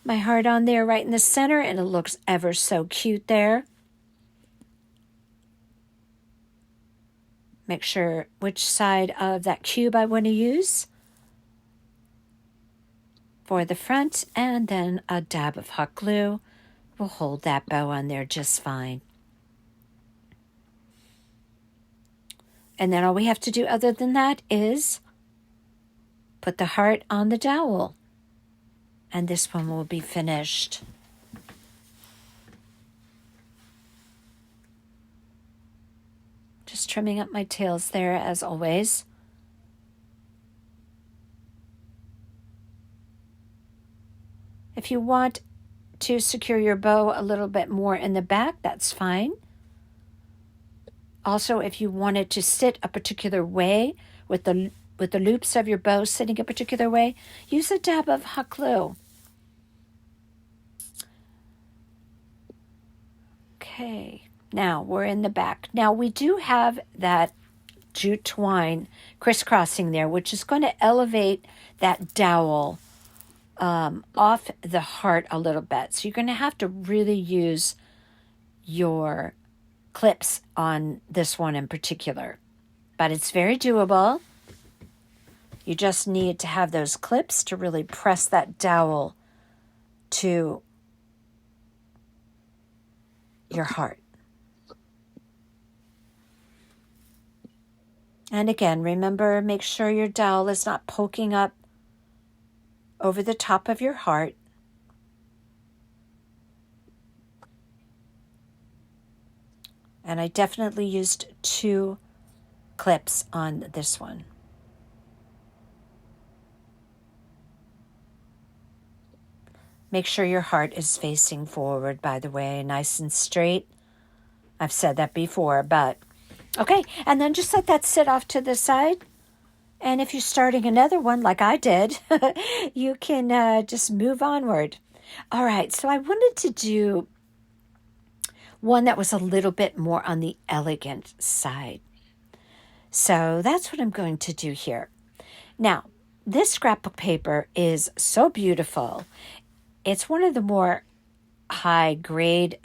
heart on there right in the center, and it looks ever so cute there. Make sure which side of that cube I want to use for the front, and then a dab of hot glue will hold that bow on there just fine. And then all we have to do other than that is put the heart on the dowel, and this one will be finished. Just trimming up my tails there as always. If you want to secure your bow a little bit more in the back, that's fine. Also, if you want it to sit a particular way with the loops of your bow sitting a particular way, use a dab of hot glue. Okay. Now, we're in the back. Now, we do have that jute twine crisscrossing there, which is going to elevate that dowel off the heart a little bit. So you're going to have to really use your clips on this one in particular. But it's very doable. You just need to have those clips to really press that dowel to your heart. And again, remember, make sure your dowel is not poking up over the top of your heart. And I definitely used 2 clips on this one. Make sure your heart is facing forward, by the way, nice and straight. I've said that before, but okay. And then just let that sit off to the side. And if you're starting another one like I did, you can just move onward. All right, so I wanted to do one that was a little bit more on the elegant side. So that's what I'm going to do here. Now, this scrapbook paper is so beautiful. It's one of the more high-grade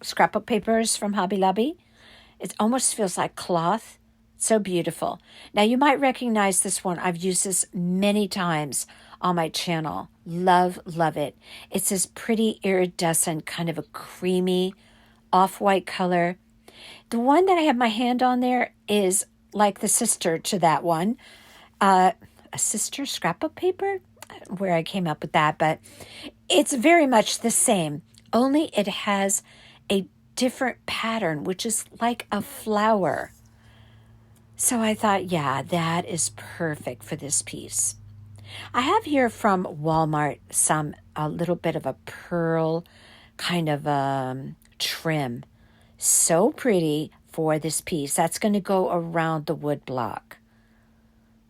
scrapbook papers from Hobby Lobby. It almost feels like cloth. So beautiful. Now you might recognize this one. I've used this many times on my channel. Love, love it. It's this pretty iridescent, kind of a creamy off-white color. The one that I have my hand on there is like the sister to that one. A sister scrapbook paper? Where I came up with that, but it's very much the same, only it has a different pattern, which is like a flower. So I thought, yeah, that is perfect for this piece. I have here from Walmart a little bit of a pearl kind of trim. So pretty for this piece. That's going to go around the wood block.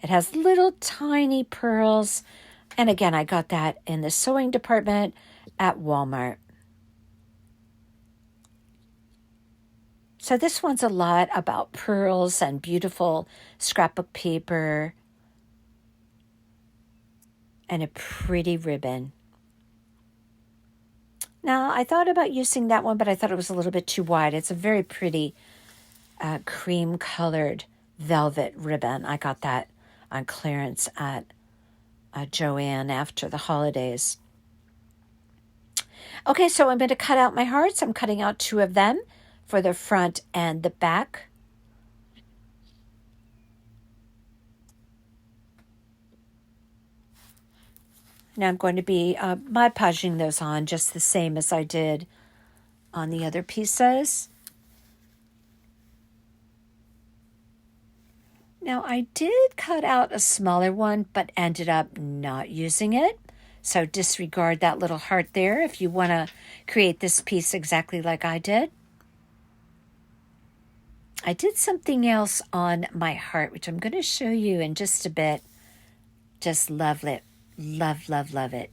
It has little tiny pearls. And again, I got that in the sewing department at Walmart. So this one's a lot about pearls and beautiful scrapbook paper and a pretty ribbon. Now, I thought about using that one, but I thought it was a little bit too wide. It's a very pretty cream-colored velvet ribbon. I got that on clearance at Joann after the holidays. Okay, so I'm going to cut out my hearts. I'm cutting out 2 of them for the front and the back. Now I'm going to be Mod Podging those on just the same as I did on the other pieces. Now I did cut out a smaller one, but ended up not using it. So disregard that little heart there if you want to create this piece exactly like I did. I did something else on my heart, which I'm going to show you in just a bit. Just love it. Love, love, love it.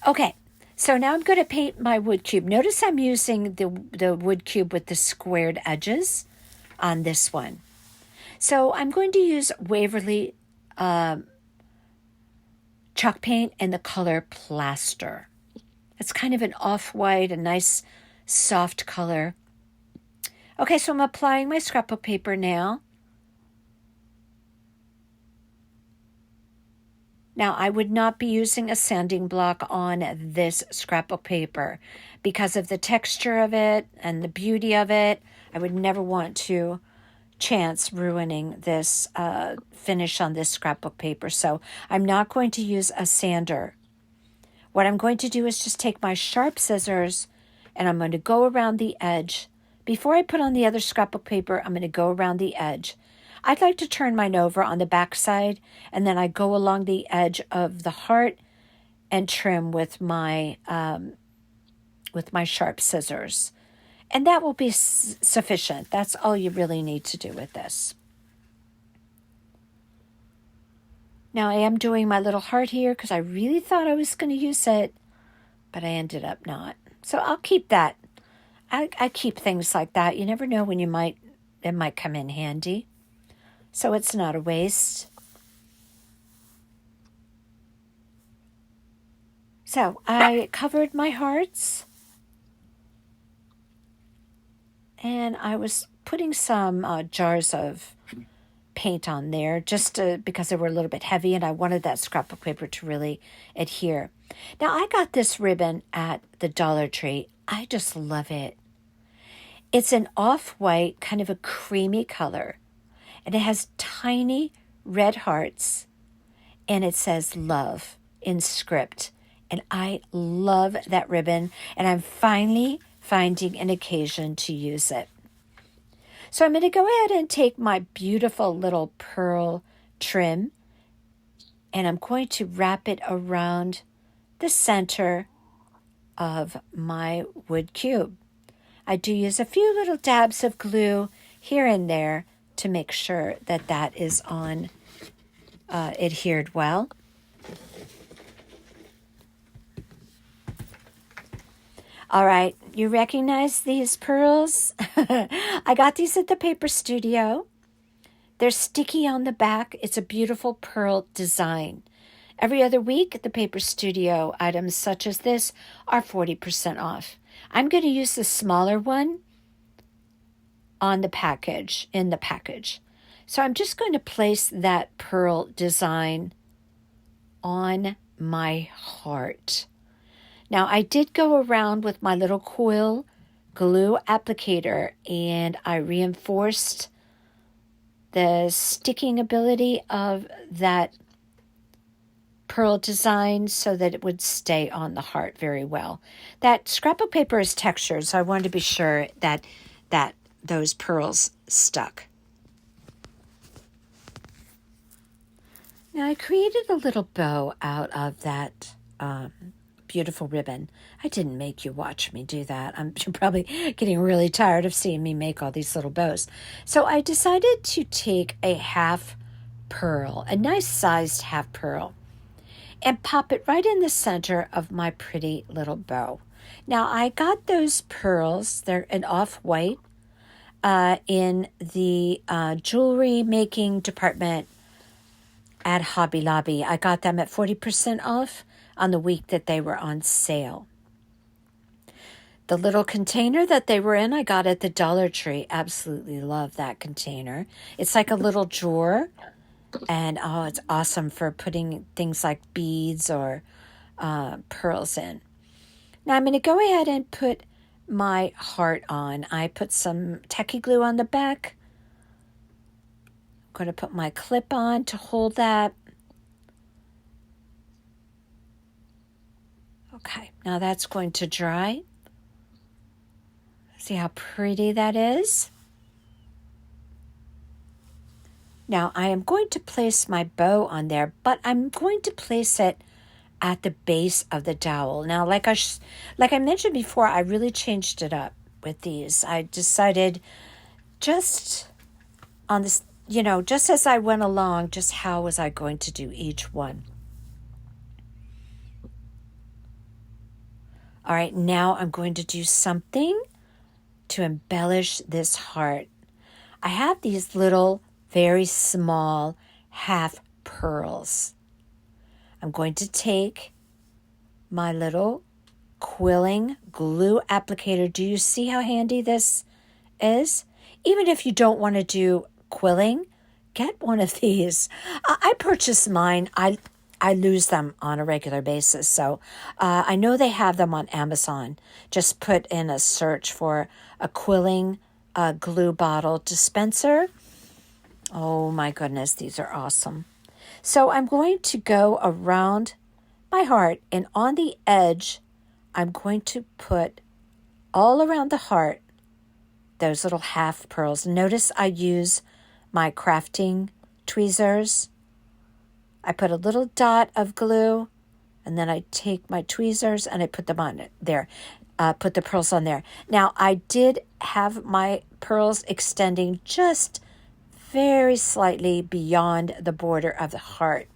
Okay, so now I'm going to paint my wood cube. Notice I'm using the wood cube with the squared edges on this one. So I'm going to use Waverly chalk paint in the color Plaster. It's kind of an off-white, a nice soft color. Okay, so I'm applying my scrapbook paper now. Now, I would not be using a sanding block on this scrapbook paper because of the texture of it and the beauty of it. I would never want to chance ruining this finish on this scrapbook paper. So I'm not going to use a sander. What I'm going to do is just take my sharp scissors and I'm going to go around the edge. Before I put on the other scrapbook paper, I'm going to go around the edge. I'd like to turn mine over on the back side, and then I go along the edge of the heart and trim with my sharp scissors. And that will be sufficient. That's all you really need to do with this. Now I am doing my little heart here because I really thought I was going to use it, but I ended up not. So I'll keep that. I keep things like that. You never know when it might come in handy. So it's not a waste. So I covered my hearts. And I was putting some jars of paint on there just because they were a little bit heavy and I wanted that scrapbook paper to really adhere. Now I got this ribbon at the Dollar Tree. I just love it. It's an off-white, kind of a creamy color. And it has tiny red hearts. And it says love in script. And I love that ribbon. And I'm finally finding an occasion to use it. So I'm going to go ahead and take my beautiful little pearl trim. And I'm going to wrap it around the center of my wood cube. I do use a few little dabs of glue here and there to make sure that that is on adhered well. All right, you recognize these pearls? I got these at the Paper Studio. They're sticky on the back. It's a beautiful pearl design. Every other week at the Paper Studio, items such as this are 40% off. I'm going to use the smaller one on the package, in the package. So I'm just going to place that pearl design on my heart. Now I did go around with my little Quilled glue applicator and I reinforced the sticking ability of that pearl design so that it would stay on the heart very well. That scrapbook paper is textured, so I wanted to be sure that those pearls stuck. Now I created a little bow out of that beautiful ribbon. I didn't make you watch me do that. You're probably getting really tired of seeing me make all these little bows. So I decided to take a half pearl, a nice sized half pearl, and pop it right in the center of my pretty little bow. Now I got those pearls, they're an off-white, in the jewelry making department at Hobby Lobby. I got them at 40% off on the week that they were on sale. The little container that they were in, I got at the Dollar Tree. Absolutely love that container. It's like a little drawer, and oh, it's awesome for putting things like beads or pearls in. Now I'm going to go ahead and put my heart on. I put some tacky glue on the back. I'm going to put my clip on to hold that. Okay, now that's going to dry. See how pretty that is? Now I am going to place my bow on there, but I'm going to place it at the base of the dowel. Now, like I mentioned before, I really changed it up with these. I decided just on this, just as I went along, just how was I going to do each one. All right, now I'm going to do something to embellish this heart. I have these little, very small half pearls. I'm going to take my little quilling glue applicator. Do you see how handy this is? Even if you don't want to do quilling, get one of these. I purchased mine. I lose them on a regular basis. So I know they have them on Amazon. Just put in a search for a quilling glue bottle dispenser. Oh my goodness, these are awesome. So I'm going to go around my heart, and on the edge, I'm going to put all around the heart those little half pearls. Notice I use my crafting tweezers. I put a little dot of glue, and then I take my tweezers and I put them on it there. Put the pearls on there. Now, I did have my pearls extending just very slightly beyond the border of the heart.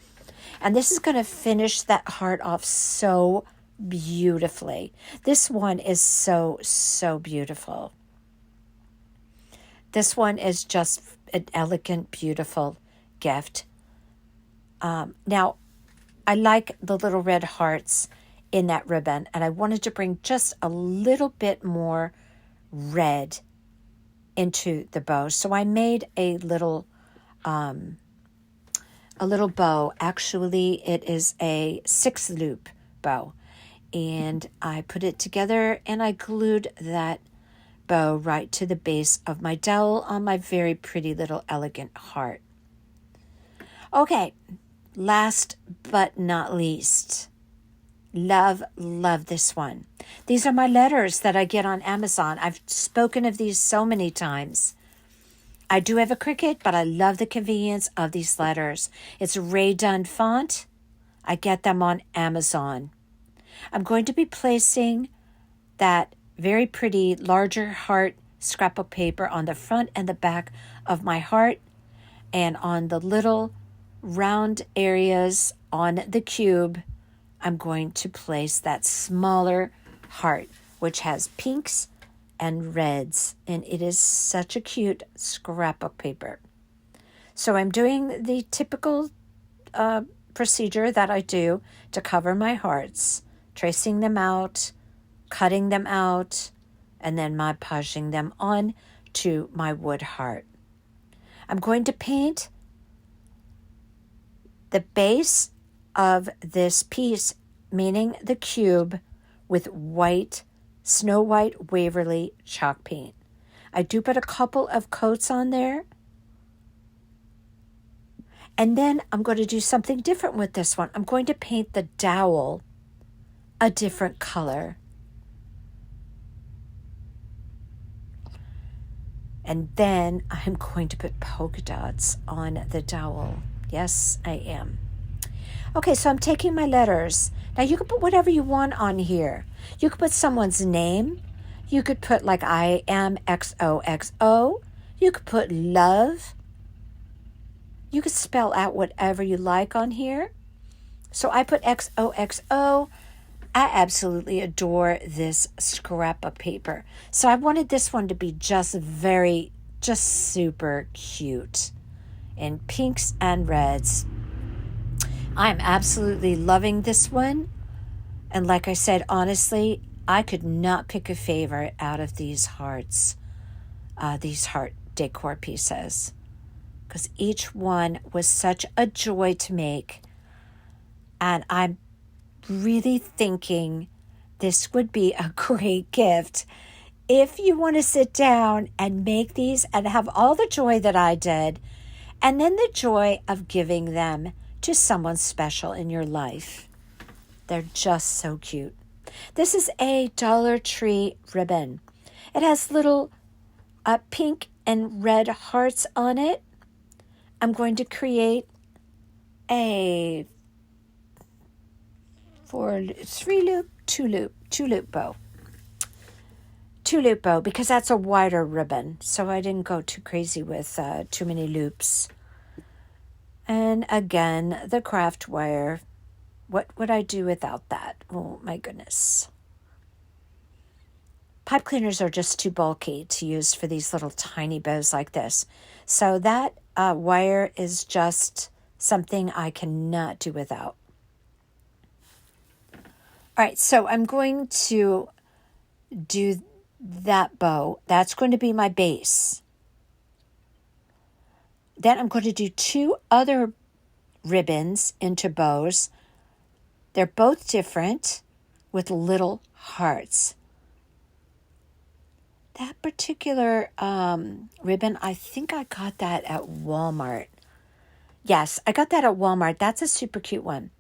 And this is going to finish that heart off so beautifully. This one is so, so beautiful. This one is just an elegant, beautiful gift. Now, I like the little red hearts in that ribbon, and I wanted to bring just a little bit more red into the bow. So I made a little bow. Actually, it is a 6-loop bow, and I put it together and I glued that bow right to the base of my dowel on my very pretty little elegant heart. Okay, last but not least, love this one. These are my letters that I get on Amazon. I've spoken of these so many times. I do have a Cricut, but I love the convenience of these letters. It's Ray Dunn font. I get them on Amazon. I'm going to be placing that very pretty larger heart scrapbook paper on the front and the back of my heart, and on the little round areas on the cube, I'm going to place that smaller heart, which has pinks and reds, and it is such a cute scrapbook paper. So I'm doing the typical procedure that I do to cover my hearts, tracing them out, cutting them out, and then Mod Podging them on to my wood heart. I'm going to paint the base of this piece, meaning the cube, with white, Snow White Waverly chalk paint. I do put a couple of coats on there. And then I'm going to do something different with this one. I'm going to paint the dowel a different color. And then I'm going to put polka dots on the dowel. Yes, I am. Okay, so I'm taking my letters. Now you can put whatever you want on here. You could put someone's name. You could put like I am XOXO. You could put love. You could spell out whatever you like on here. So I put XOXO. I absolutely adore this scrap of paper. So I wanted this one to be just super cute in pinks and reds. I'm absolutely loving this one. And like I said, honestly, I could not pick a favorite out of these hearts, these heart decor pieces, because each one was such a joy to make. And I'm really thinking this would be a great gift if you want to sit down and make these and have all the joy that I did, and then the joy of giving them to someone special in your life. They're just so cute. This is a Dollar Tree ribbon. It has little pink and red hearts on it. I'm going to create a 3-loop, 2-loop bow. 2-loop bow, because that's a wider ribbon, so I didn't go too crazy with too many loops. And again, the craft wire. What would I do without that? Oh my goodness. Pipe cleaners are just too bulky to use for these little tiny bows like this. So that wire is just something I cannot do without. All right, so I'm going to do that bow. That's going to be my base. Then I'm going to do 2 other ribbons into bows. They're both different with little hearts. That particular ribbon, I think I got that at Walmart. Yes, I got that at Walmart. That's a super cute one.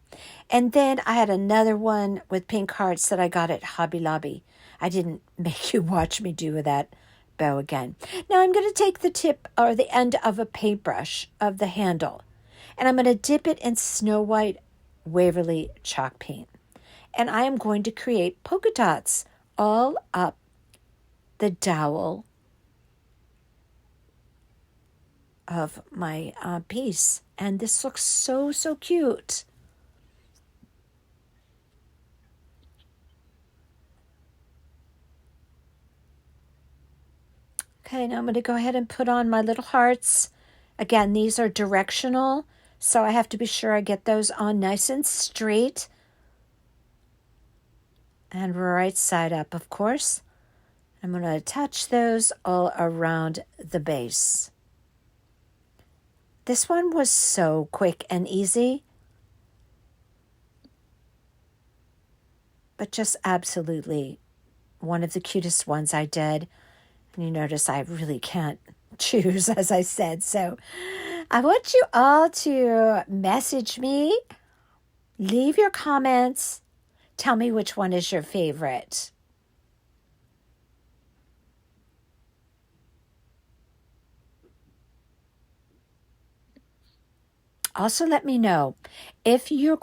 And then I had another one with pink hearts that I got at Hobby Lobby. I didn't make you watch me do that bow again. Now I'm going to take the tip or the end of a paintbrush of the handle, and I'm going to dip it in Snow White Waverly chalk paint. And I am going to create polka dots all up the dowel of my piece. And this looks so, so cute. Okay, now I'm going to go ahead and put on my little hearts. Again, these are directional, so I have to be sure I get those on nice and straight. And right side up, of course. I'm going to attach those all around the base. This one was so quick and easy, but just absolutely one of the cutest ones I did. And you notice I really can't choose, as I said. So I want you all to message me, leave your comments, tell me which one is your favorite. Also, let me know if you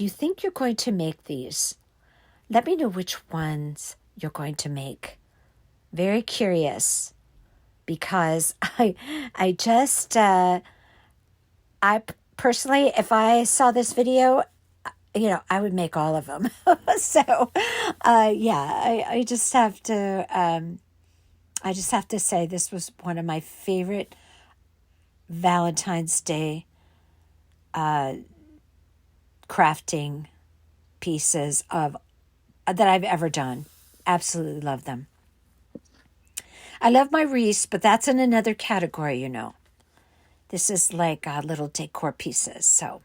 think you're going to make these. Let me know which ones you're going to make. Very curious, because I personally, if I saw this video, I would make all of them. So, I just have to say this was one of my favorite Valentine's Day crafting pieces that I've ever done. Absolutely love them. I love my wreaths, but that's in another category, This is like little decor pieces. So,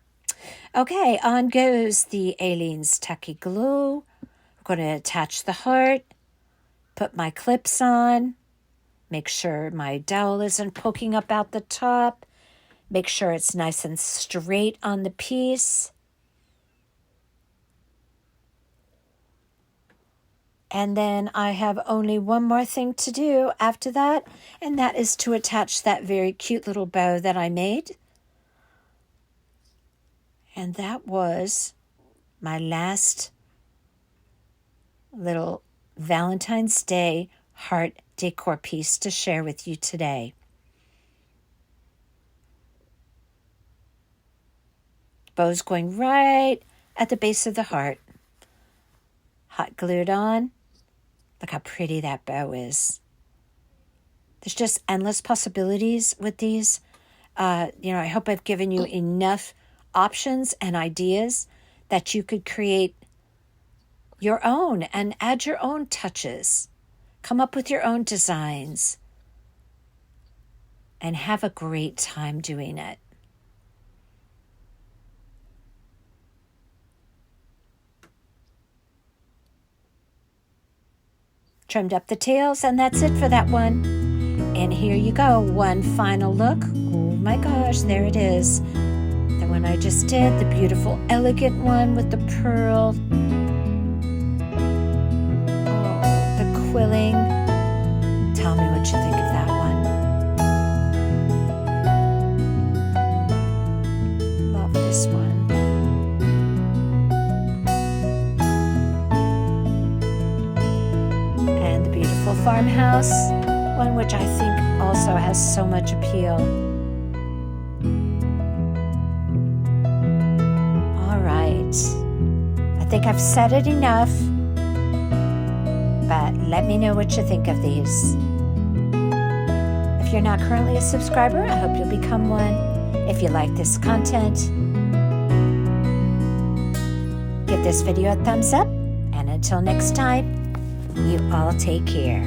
okay, on goes the Aleene's Tacky Glue. I'm going to attach the heart, put my clips on, make sure my dowel isn't poking up out the top, make sure it's nice and straight on the piece. And then I have only one more thing to do after that, and that is to attach that very cute little bow that I made. And that was my last little Valentine's Day heart decor piece to share with you today. Bow's going right at the base of the heart. Hot glued on. Look how pretty that bow is. There's just endless possibilities with these. I hope I've given you enough options and ideas that you could create your own and add your own touches. Come up with your own designs and have a great time doing it. Trimmed up the tails, and that's it for that one. And here you go, one final look. Oh my gosh, there it is. The one I just did, the beautiful, elegant one with the pearl. Oh, the quilling. Tell me what you think of that one. Love this one. And the beautiful farmhouse one, which I think also has so much appeal. All right. I think I've said it enough, but let me know what you think of these. If you're not currently a subscriber, I hope you'll become one. If you like this content, give this video a thumbs up, and until next time, you all take care.